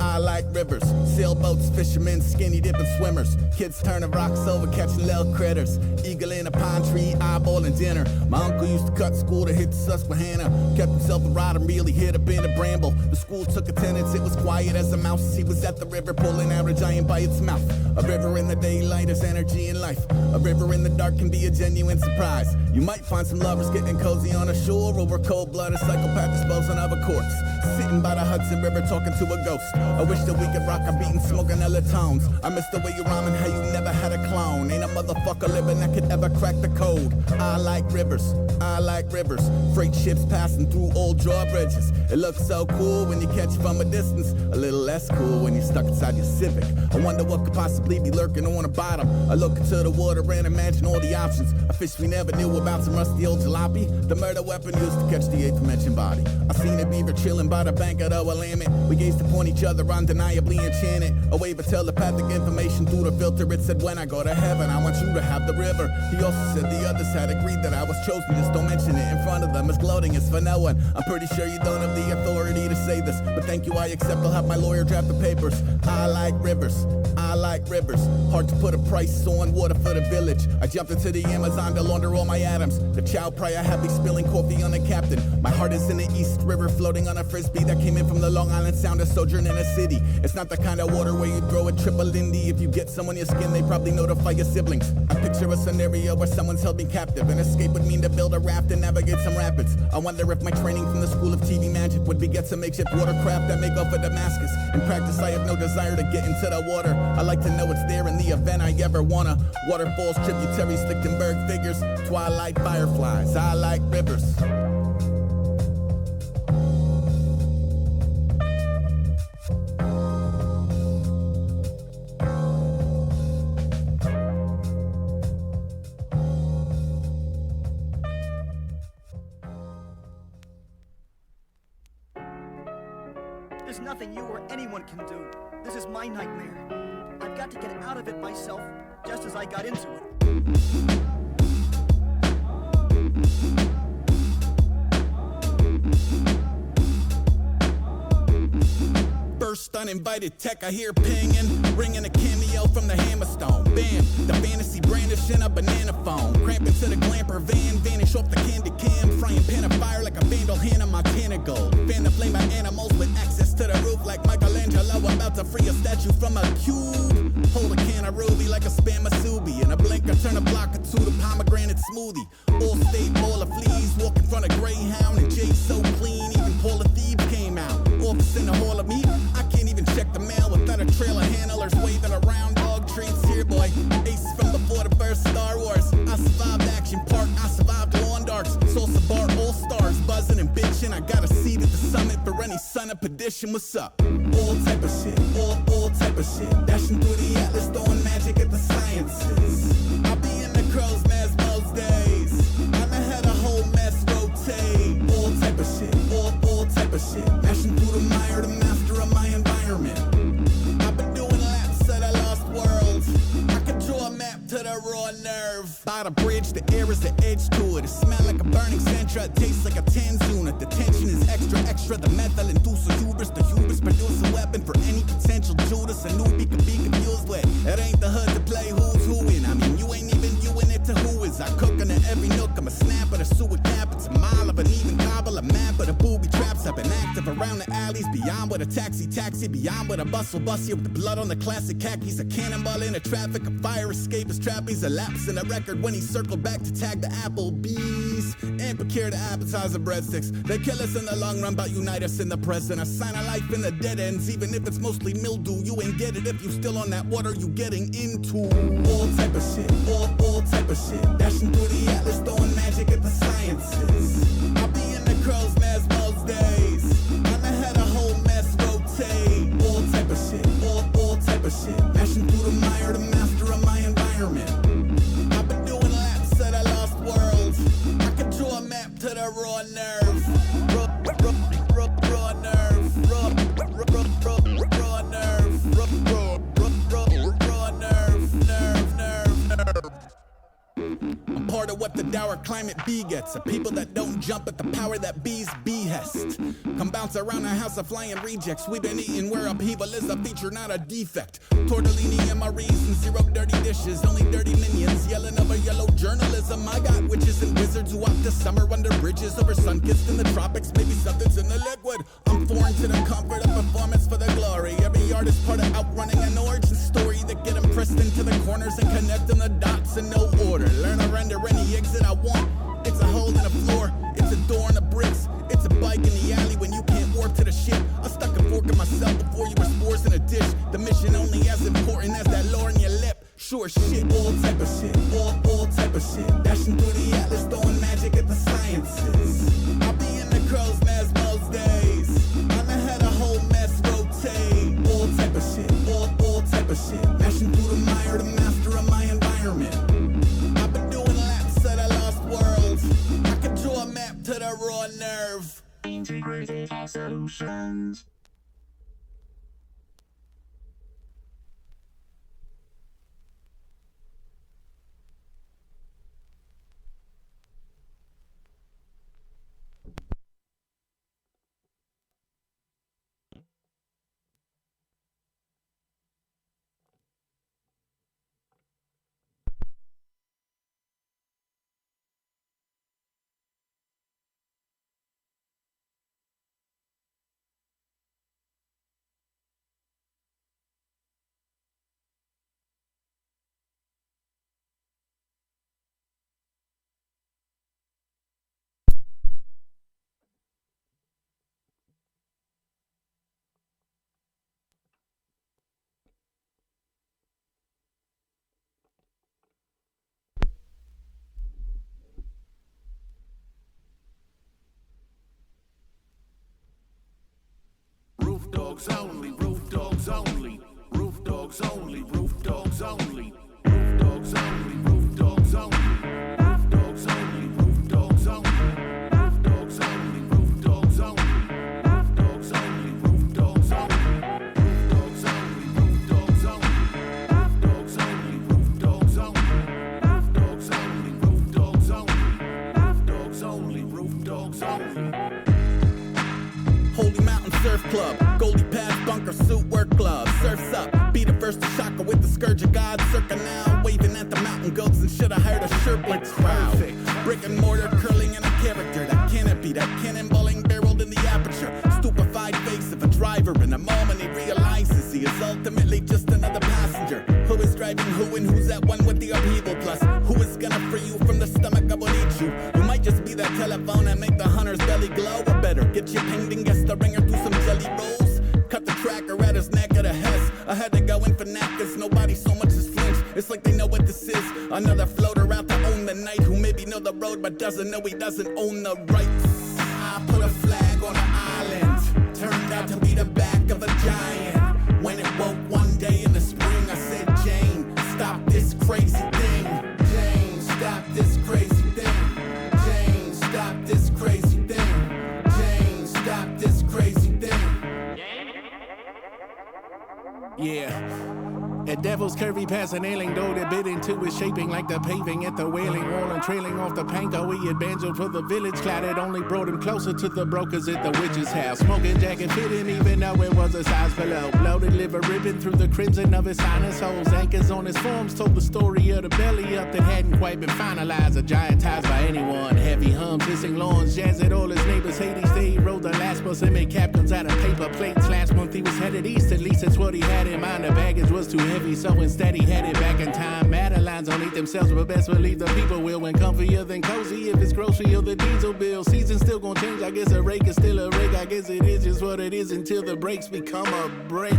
I like rivers, sailboats, fishermen, skinny dipping swimmers. Kids turning rocks over, catching little critters. Eagle in a pine tree, eyeballing dinner. My uncle used to cut school to hit the Susquehanna. Kept himself a rod and really hid up in a bramble. The school took attendance, it was quiet as a mouse. He was at the river pulling out a giant by its mouth. A river in the daylight is energy and life. A river in the dark can be a genuine surprise. You might find some lovers getting cozy on a shore over cold-blooded psychopath disposing of a corpse. Sitting by the Hudson River talking to a ghost. I wish that we could rock a beat and smoking hella tones. I miss the way you rhyme and how you never had a clone. Ain't a motherfucker living that could ever crack the code. I like rivers, I like rivers. Freight ships passing through old drawbridges. It looks so cool when you catch it from a distance. A little less cool when you're stuck inside your Civic. I wonder what could possibly be lurking on the bottom. I look into the water and imagine all the options. A fish we never knew about, some rusty old jalopy. The murder weapon used to catch the 8th dimension body. I seen a beaver chilling by the bank of the Willamette. We gazed upon each other undeniably enchanted. A wave of telepathic information through the filter. It said, when I go to heaven, I want you to have the river. He also said the others had agreed that I was chosen. Just don't mention it in front of them. It's gloating, it's for no one. I'm pretty sure you don't have the authority to say this, but thank you, I accept. I'll have my lawyer draft the papers. I like rivers, I like rivers. Hard to put a price on water for the village. I jumped into the Amazon to launder all my atoms. The chow prior happy spilling coffee on the captain. My heart is in the East River, floating on a frisbee that came in from the Long Island Sound, a sojourn in a city. It's not the kind of water where you throw a triple Indy. If you get some on your skin, they probably notify your siblings. I picture a scenario where someone's held me captive. An escape would mean to build a raft and navigate some rapids. I wonder if my training from the School of TV Magic would beget some makeshift watercraft that make off for Damascus. In practice, I have no desire to get into the water. I like to know it's there in the event I ever wanna. Waterfalls, tributaries, Lichtenberg figures, twilight fireflies. I like rivers. There's nothing you or anyone can do. This is my nightmare. I've got to get out of it myself, just as I got into it. First uninvited tech I hear pinging, ringing a cameo from the Hammerstone. Bam, the fantasy brandishing a banana phone. Cramping to the glamper van, vanish off the candy cam. Frying pan of fire like a vandal Hannah Montana gold. Fan the flame by animals with access to the roof like Michelangelo about to free a statue from a cube. Hold a can of ruby like a spam masubi. In a blink I turn a block or two to pomegranate smoothie. All state, all the fleas, walk in front of Greyhound and Jay so clean. Even Paul the Thief came out. Office in the hall of meat, I can't even check the mail without a trail of handlers waving around dog treats. Here boy, ace from before the first Star Wars. I survived Action Park, I survived lawn darts. Salsa bar, all stars buzzing and bitching. I got a seat at the summit for any son of perdition. What's up? All type of shit, all type of shit. Dashing through the atlas, throwing magic at the sciences. I'll be in the crow's nest most days. I'm a raw nerve. By the bridge, the air is the edge to it. It smell like a burning Sentra, it tastes like a TENS unit. The tension is extra, extra. The mental inducer hubris, the hubris produce a weapon for any potential Judas. A newbie could be confused with. It ain't the hood to play who's who in. I mean, you ain't even you in it to who is. I cook in every nook. I'm a snapper, the sewer cap. It's a mile of an even cobble, a map of the booby traps. I've been active around the alleys, beyond with a taxi, beyond with a bus will bust you with the blood on the classic khakis. A cannonball in the traffic, a fire escape is trapeze. A lapse in the record when he circled back to tag the Applebee's. And procure the appetizer breadsticks. They kill us in the long run, but unite us in the present. A sign of life in the dead ends, even if it's mostly mildew. You ain't get it if you still on that water you getting into. All type of shit, all type of shit. Dashing through the atlas, throwing magic at the sciences. I'll be in the crow's nest most days. I'm ahead of whole mess rotate. All type of shit, all type of shit. Dashing through the mire, the master of my environment. I've been doing laps at a lost world. I can draw a map to the raw nerve. Raw nerve. Raw nerve. Raw nerve. I'm part of what the dour climate bee gets. A people that don't jump at the power that bees behest. Come bounce around a house of flying rejects. We've been eating where upheaval is a feature, not a defect. Tortellini MREs and zero dirty dishes. Only dirty minions yelling over yellow journalism. I got witches and wizards who walk the summer under bridges. Over sun-kissed in the tropics, maybe something's in the liquid. I'm foreign to the comfort of performance for the glory. Every artist part of outrunning an origin story that get them pressed into the corners and connecting the dots in no order. Learn to render any exit I want. It's a hole in the floor, it's a door in the bricks. It's a bike in the alley when you can't warp to the ship. I stuck a fork in myself before you were spores in a dish. The mission only as important as that lore in your lip. Sure shit, all type of shit, all type of shit. Dashing through the atlas, throwing magic at the sciences. I'll be in the crow's nest most days. I'm ahead of whole mess rotate. All type of shit, all type of shit. Dashing through the mire, the master of my environment. I've been doing laps at a lost world. I can draw a map to the raw nerve. Integrated solutions. Roof dogs only, roof dogs only, roof dogs only, roof dogs only, roof dogs only, roof dogs only, roof dogs only, roof dogs only, roof dogs only, roof dogs only, roof dogs only, roof dogs only, roof dogs only, roof dogs only, roof dogs only, roof dogs only, roof dogs only, roof dogs only, roof dogs only, roof dogs only. Holy Mountain Surf Club, Goldie Pads, bunker suit, work gloves, surfs up, be the first to shocker with the scourge of God, circa now, waving at the mountain goats and should have hired a shirtlet crowd. Brick and mortar curling in a character, that canopy, that cannonballing barreled in the aperture, stupefied face of a driver in a moment he realizes he is ultimately just another passenger. Who is driving who and who's at one with the upheaval plus? Who is gonna free you from the stomach of what eats you? You might just be that telephone and make the hunter's belly glow, or better, get you pinged and guess the ringer through some jelly rolls. Cut the tracker at his neck of the Hess. I had to go in for knackers, nobody so much as flinch. It's like they know what this is. Another floater out to own the night, who maybe know the road but doesn't know he doesn't own the rights. I put a flag on an island, turned out to be the back of a giant. When it woke one day in the spring, I said, Jane, stop this crazy thing. Jane, stop this crazy thing. Jane, stop this crazy thing. Jane, stop this crazy thing. Yeah. The devil's curvy past an ailing door that bit into his shaping like the paving at the wailing wall and trailing off the panko. He had banjoed for the village cloud. It only brought him closer to the brokers at the witch's house. Smoking jacket fitting even though it was a size below. Bloated liver ripping through the crimson of his sinus holes. Anchors on his forms told the story of the belly up that hadn't quite been finalized. A giant ties by anyone. Heavy hums, hissing lawns, jazz at all his neighbors. Hades Day, he rode the last bus and made captains out of paper plates. Last month he was headed east, at least that's what he had in mind. The baggage was too heavy, so instead he headed back in time. Madeline's don't eat themselves, but best believe the people will. When comfier than cozy, if it's grocery or the diesel bill. Season's still gonna change, I guess a rake is still a rake. I guess it is just what it is until the breaks become a break.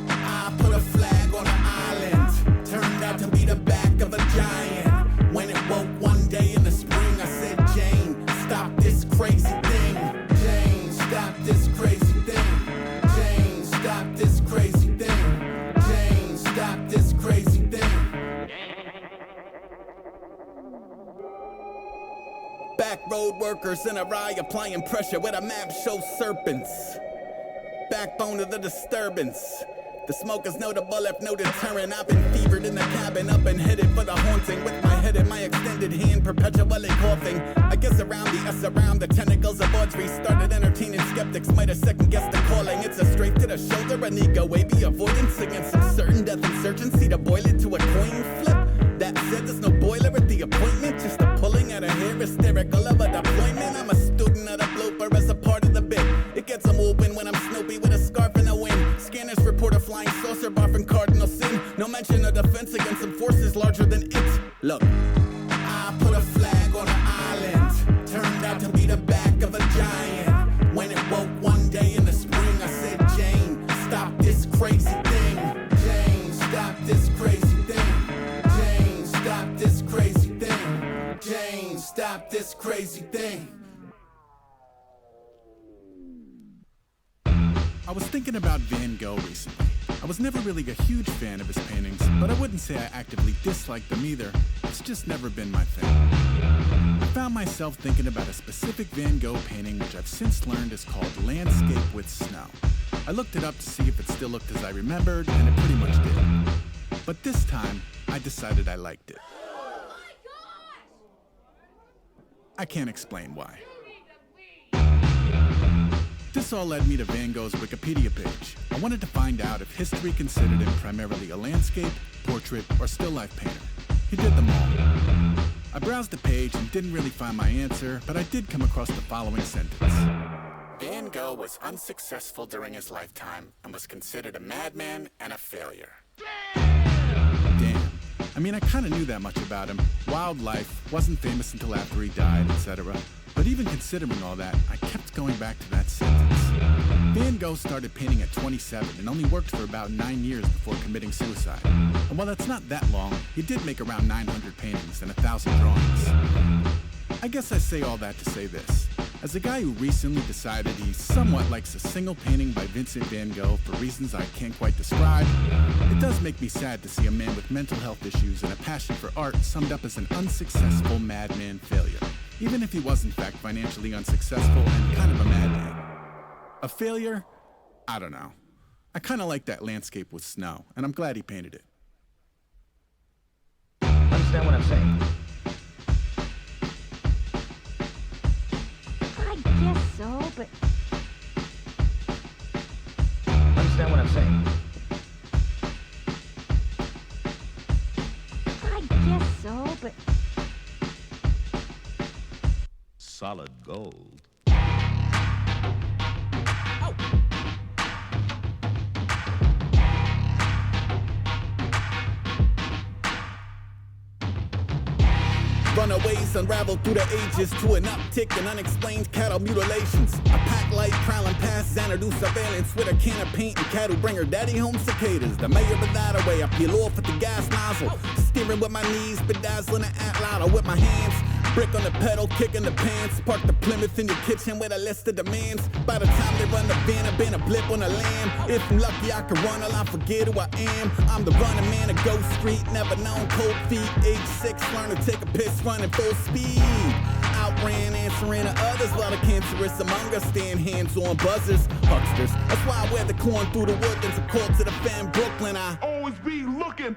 I put a flag on an island, turned out to be the back of a giant. When it woke one day in the spring, I said, Jane, stop this crazy thing. Jane, stop this crazy thing. Jane, stop this crazy thing. Jane, stop this crazy thing. Back road workers in a rye applying pressure where the map shows serpents. Backbone of the disturbance. The smokers know the bullet, no deterrent. I've been fevered in the cabin, up and headed for the haunting. With my head in my extended hand, perpetually coughing. I guess around the S, around the tentacles of Audrey. Started entertaining skeptics, might have second guessed the calling. It's a straight to the shoulder, an ego wavy avoidance against some certain death insurgency to boil it to a coin flip. That said, there's no boiler at the appointment, just a pulling at a hair, hysterical of a deployment. I'm a student of the blooper as a part of the bit. It gets them open when I'm Snoopy with a scarf in the wind. Scanners report a flying saucer bar from cardinal sin. No mention of defense against some forces larger than it. Look, I put a flag on an island, turned out to be the back of a giant. When it woke one day in the spring, I said, Jane, stop this crazy thing. Jane, stop this crazy thing. Jane, stop this crazy thing. Jane, stop this crazy thing. I was thinking about Van Gogh recently. I was never really a huge fan of his paintings, but I wouldn't say I actively disliked them either. It's just never been my thing. I found myself thinking about a specific Van Gogh painting which I've since learned is called Landscape with Snow. I looked it up to see if it still looked as I remembered, and it pretty much did. But this time, I decided I liked it. I can't explain why. This all led me to Van Gogh's Wikipedia page. I wanted to find out if history considered him primarily a landscape, portrait, or still life painter. He did them all. I browsed the page and didn't really find my answer, but I did come across the following sentence. Van Gogh was unsuccessful during his lifetime and was considered a madman and a failure. Damn. I mean, I kind of knew that much about him. Wildlife, wasn't famous until after he died, etc. But even considering all that, I kept going back to that sentence. Van Gogh started painting at 27 and only worked for about 9 years before committing suicide. And while that's not that long, he did make around 900 paintings and 1,000 drawings. I guess I say all that to say this. As a guy who recently decided he somewhat likes a single painting by Vincent van Gogh for reasons I can't quite describe, it does make me sad to see a man with mental health issues and a passion for art summed up as an unsuccessful madman failure, even if he was in fact financially unsuccessful and kind of a madman. A failure? I don't know. I kind of like that Landscape with Snow, and I'm glad he painted it. Understand what I'm saying? I guess so, but... Understand what I'm saying? I guess so, but... Solid gold. Runaways unravel through the ages to an uptick in unexplained cattle mutilations. A pack light prowling past Xanadu surveillance with a can of paint and cattle bring her daddy home cicadas. The mayor of that away, I peel off with the gas nozzle. Steering with my knees, bedazzling the Atlanta with my hands. Brick on the pedal, kicking the pants. Park the Plymouth in your kitchen with a list of demands. By the time they run the van, I've been a blip on the lamb. If I'm lucky, I can run till I forget who I am. I'm the running man of Ghost Street, never known cold feet. Age 6, learn to take a piss running full speed. Out answering to others while the cancerous among us stand hands on buzzers, hucksters. That's why I wear the corn through the woodlands and call to the fam Brooklyn. I always be looking.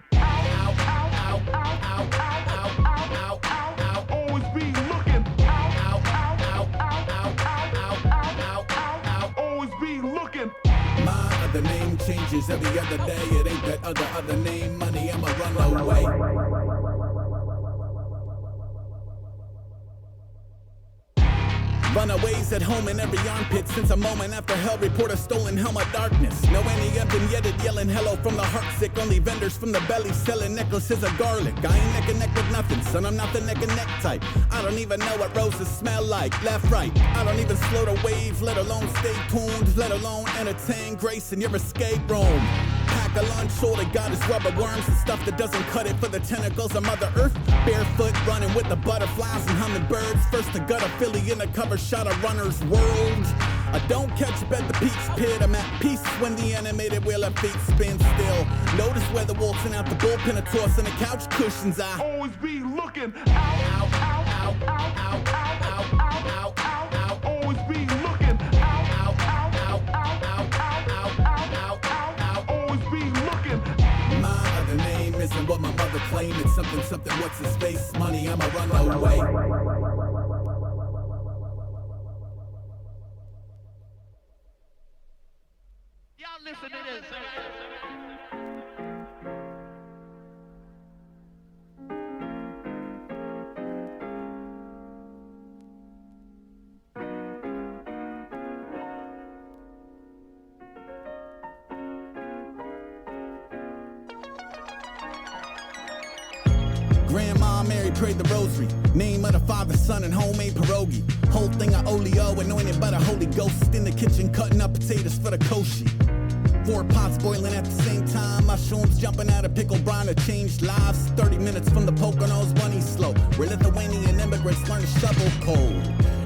Always be looking. Always be looking. My other name changes every other day. It ain't that other name. Money, I'ma run away. Runaways at home in every armpit since a moment after hell report a stolen helm of darkness. No any have been yet yelling hello from the heart sick. Only vendors from the belly selling necklaces of garlic. I ain't neck and neck with nothing, son. I'm not the neck and neck type. I don't even know what roses smell like. Left, right. I don't even slow the wave, let alone stay tuned, let alone entertain grace in your escape room. Pack a lunch, all they got is rubber worms and stuff that doesn't cut it for the tentacles of Mother Earth. Barefoot running with the butterflies and hummingbirds. First to gut a Philly in the cover shot of Runner's World. I don't catch up at the Peach Pit. I'm at peace when the animated wheel of feet spins still. Notice where the waltzing out the bullpen are tossing the couch cushions. I always be looking. Always be looking. Always be looking. My other name isn't what my mother claimed. It's something, what's his face? Money, I'ma run away. Y'all listen to this. Grandma Mary prayed the rosary. Name of the Father, Son, and homemade pierogi. Whole thing of oleo, anointed by the Holy Ghost. In the kitchen, cutting up potatoes for the koshi. 4 pots boiling at the same time. Mushrooms jumping out of pickle brine to change lives. 30 minutes from the Poconos, money slow. Where Lithuanian immigrants learn to shovel coal.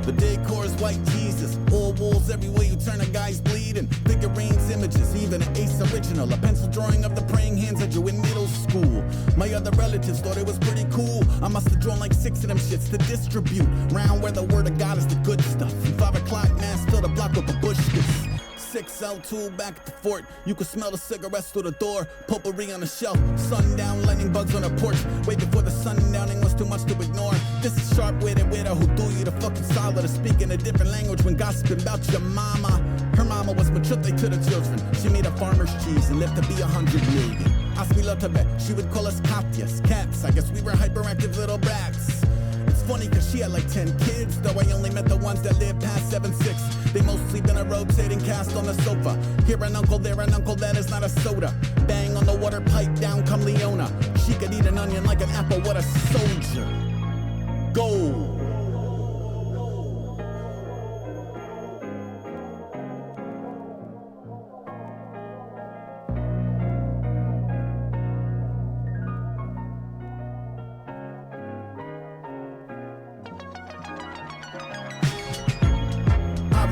The decor is white Jesus. All walls everywhere you turn, a guy's bleeding. Figurines, images, even an Ace original. A pencil drawing of the praying hands I drew in middle school. My other relatives thought it was pretty cool. I must have drawn like 6 of them shits to distribute. Round where the word of God is the good stuff. 5 o'clock mass fill the block with a bush. 6L2 back at the fort. You can smell the cigarettes through the door. Potpourri on the shelf. Sundown, lightning bugs on the porch. Wait before the sundowning was too much to ignore. This is sharp-witted widow who threw you the fucking solid. Speaking a different language when gossiping about your mama. Her mama was machutte to the children. She made a farmer's cheese and lived to be 100 million. Asmilotabe, she would call us Katyas, cats. I guess we were hyperactive little brats. It's funny cause she had like 10 kids, though I only met the ones that lived past 7'6". They most sleep in a rotating cast on the sofa. Here an uncle, there an uncle, that is not a soda. Bang on the water pipe, down come Leona. She could eat an onion like an apple, what a soldier. Gold.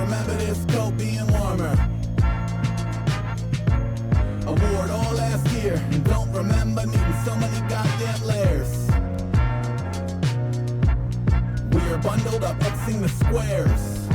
Remember this coat being warmer. Award all last year, and don't remember needing so many goddamn layers. We're bundled up, Xing the squares.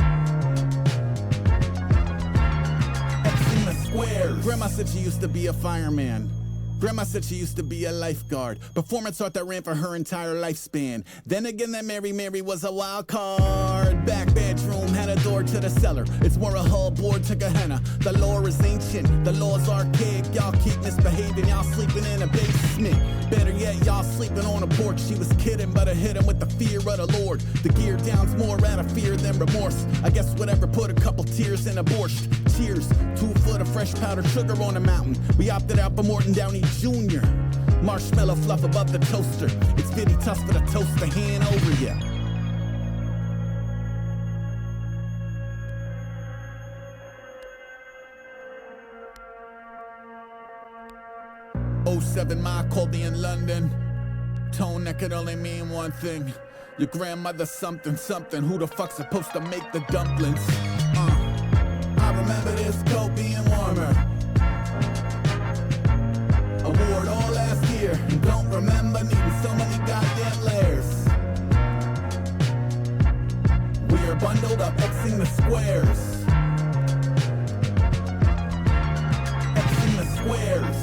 Xing the squares. Grandma said she used to be a fireman. Grandma said she used to be a lifeguard. Performance art that ran for her entire lifespan. Then again, that Mary was a wild card. Back bedroom had a door to the cellar. It's more a hull board to Gehenna. The lore is ancient, the law's archaic. Y'all keep misbehaving, y'all sleeping in a basement. Better yet, y'all sleeping on a porch. She was kidding, but I hit him with the fear of the Lord. The gear down's more out of fear than remorse. I guess whatever put a couple tears in a borscht. Cheers, 2 foot of fresh powdered sugar on the mountain. We opted out for Morton Downey Jr. Marshmallow fluff above the toaster. It's Vititus for the toaster hand over ya. '07 my Colby in London. Tone that could only mean one thing. Your grandmother something. Who the fuck's supposed to make the dumplings? I remember this coat being warmer. Award all last year, and don't remember needing so many goddamn layers. squares. X in the squares.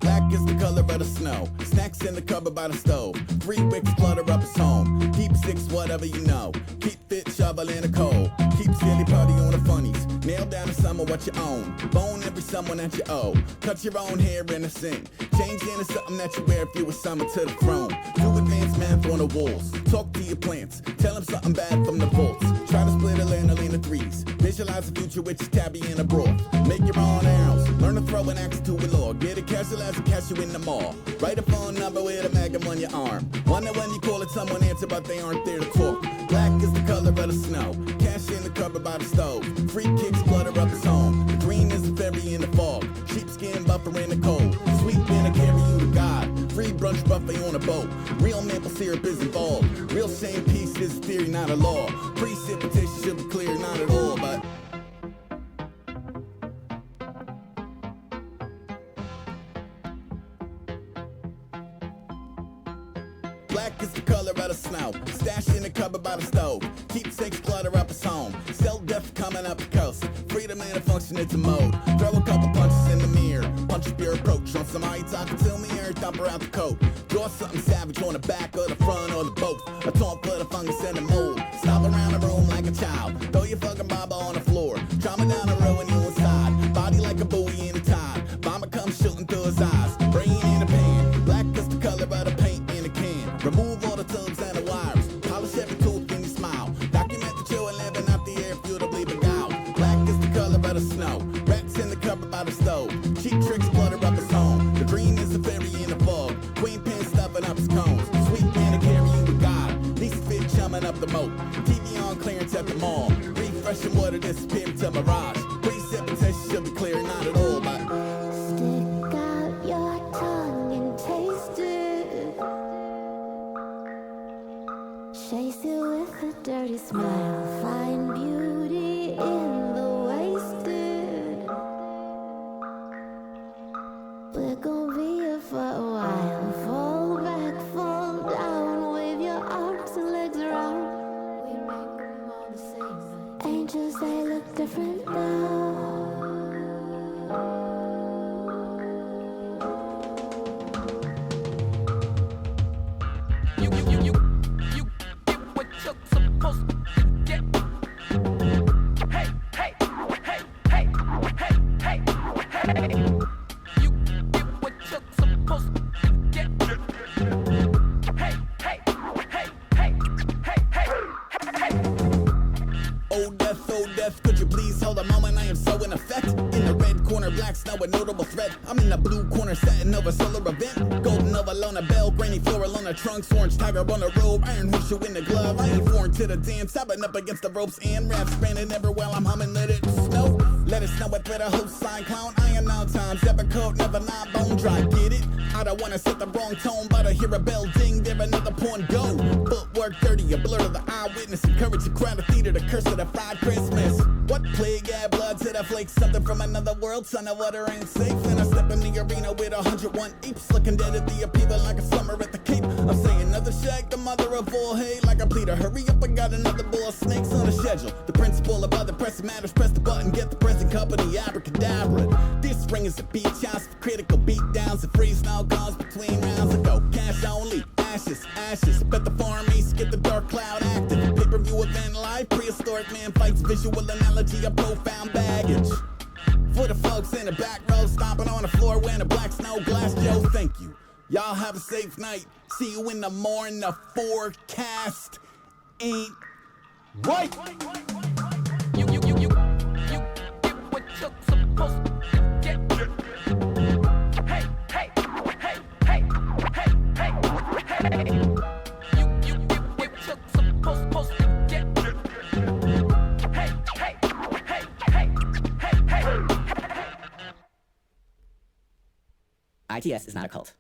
Black is the color of the snow. Snacks in the cupboard by the stove. 3 wicks flutter up his home. Keep 6 whatever you know. Keep fit shovel in the cold. Keep silly party on the funnies. Nail down to summer what you own. Bone every someone that you owe. Cut your own hair in a sink. Change into something that you wear if you were summoned to the throne. Do advanced math on the walls. Talk to your plants. Tell them something bad from the vaults. Try to split a lanolin into 3s. Visualize the future with your tabby in a broth. Make your own arrows. Learn to throw an axe to a log. Get it casual as a catch you in the mall. Write a phone number with a magnum on your arm. Wonder when you call it, someone answer, but they aren't there to talk. Black is the color of the snow. Cash in the cupboard by the stove. Free kicks flutter up his home. The green is the fairy in the fog. Sheepskin buffer in the cold. Sweet dinner carry you to God. Free brunch buffet on a boat. Real maple syrup is involved. Real shame peace is theory, not a law. Precipitation should be clear, not at all, but black is the color of the snow. Stash in the cupboard by the stove. Keepsakes clutter up his home. Sell death coming up the coast. Freedom and a function, it's a mode. Throw a couple punches in the mirror. Punch your approach on somebody talking to me or dumper out the coat. Draw something savage on the back or the front or the both. A taunt for the fungus and the mold. Stop around the room like a child. Throw your fucking baba on the floor. Trauma down the road and you inside. Body like a buoy in a tide. Bomber comes shooting through his eyes. Brain in a pan. Black is the color of the paint in a can. Remove all the tubes and the wires. Polish every tooth when you smile. Document the chill and living out the air futilely beguiled. Black is the color of the snow. Rats in the cupboard by the stove. Cheap tricks flutter up his home. The green is the fairy in the fog. Queen pin stuffing up his cones. Sweet man to carry you to God. Least fit chumming up the moat. TV on clearance at the mall. Refreshing water disappearing to mirage. Precipitation should be clear, not at all, but stick out your tongue and taste it. Chase it with a dirty smile. Find beauty in the wasted. We're gonna be here for a while. Fall back, fall down. Wave your arms and legs around. We make them all the same. Angels, they look different now. Could you please hold a moment? I am so in effect. In the red corner, black snow, a notable threat. I'm in the blue corner, setting over solar event. Golden oval on a bell, granny floral on the trunks, orange tiger on the robe, iron horseshoe in the glove. I ain't foreign to the dance, I've been up against the ropes and raps, spanning ever while I'm humming. Let it snow, let it snow at the host sign clown. I am now times, ever coat, never not bone dry. Get it? I don't wanna set the wrong tone, but I hear a bell ding, there another porn go. Footwork dirty, a blur to the eyewitness, encourage the crowd of theater, the curse of the fried Christmas. What plague, add blood to the flakes, something from another world, son of water ain't safe. And I step in the arena with 101 apes, looking dead at the upheaval like a summer at the Cape. I'm saying another shag, the mother of all hate, like a pleader. Hurry up, I got another bull of snakes on the schedule. The principle of other pressing matters, press the button, get the present company, abracadabra. This ring is a beach house for critical beatdowns and freeze now calls between rounds ago. Cash only, ashes, ashes. Bet the farm east, get the dark cloud active. Pay-per-view event live, prehistoric man fights, visual analogy of profound baggage. For the folks in the back row, stomping on the floor wearing a black snow glass, Joe, thank you. Y'all have a safe night. See you in the morning. The forecast ain't right. You get what you're supposed to get. Hey, hey, hey, hey, hey, hey, hey. ITS is not a cult.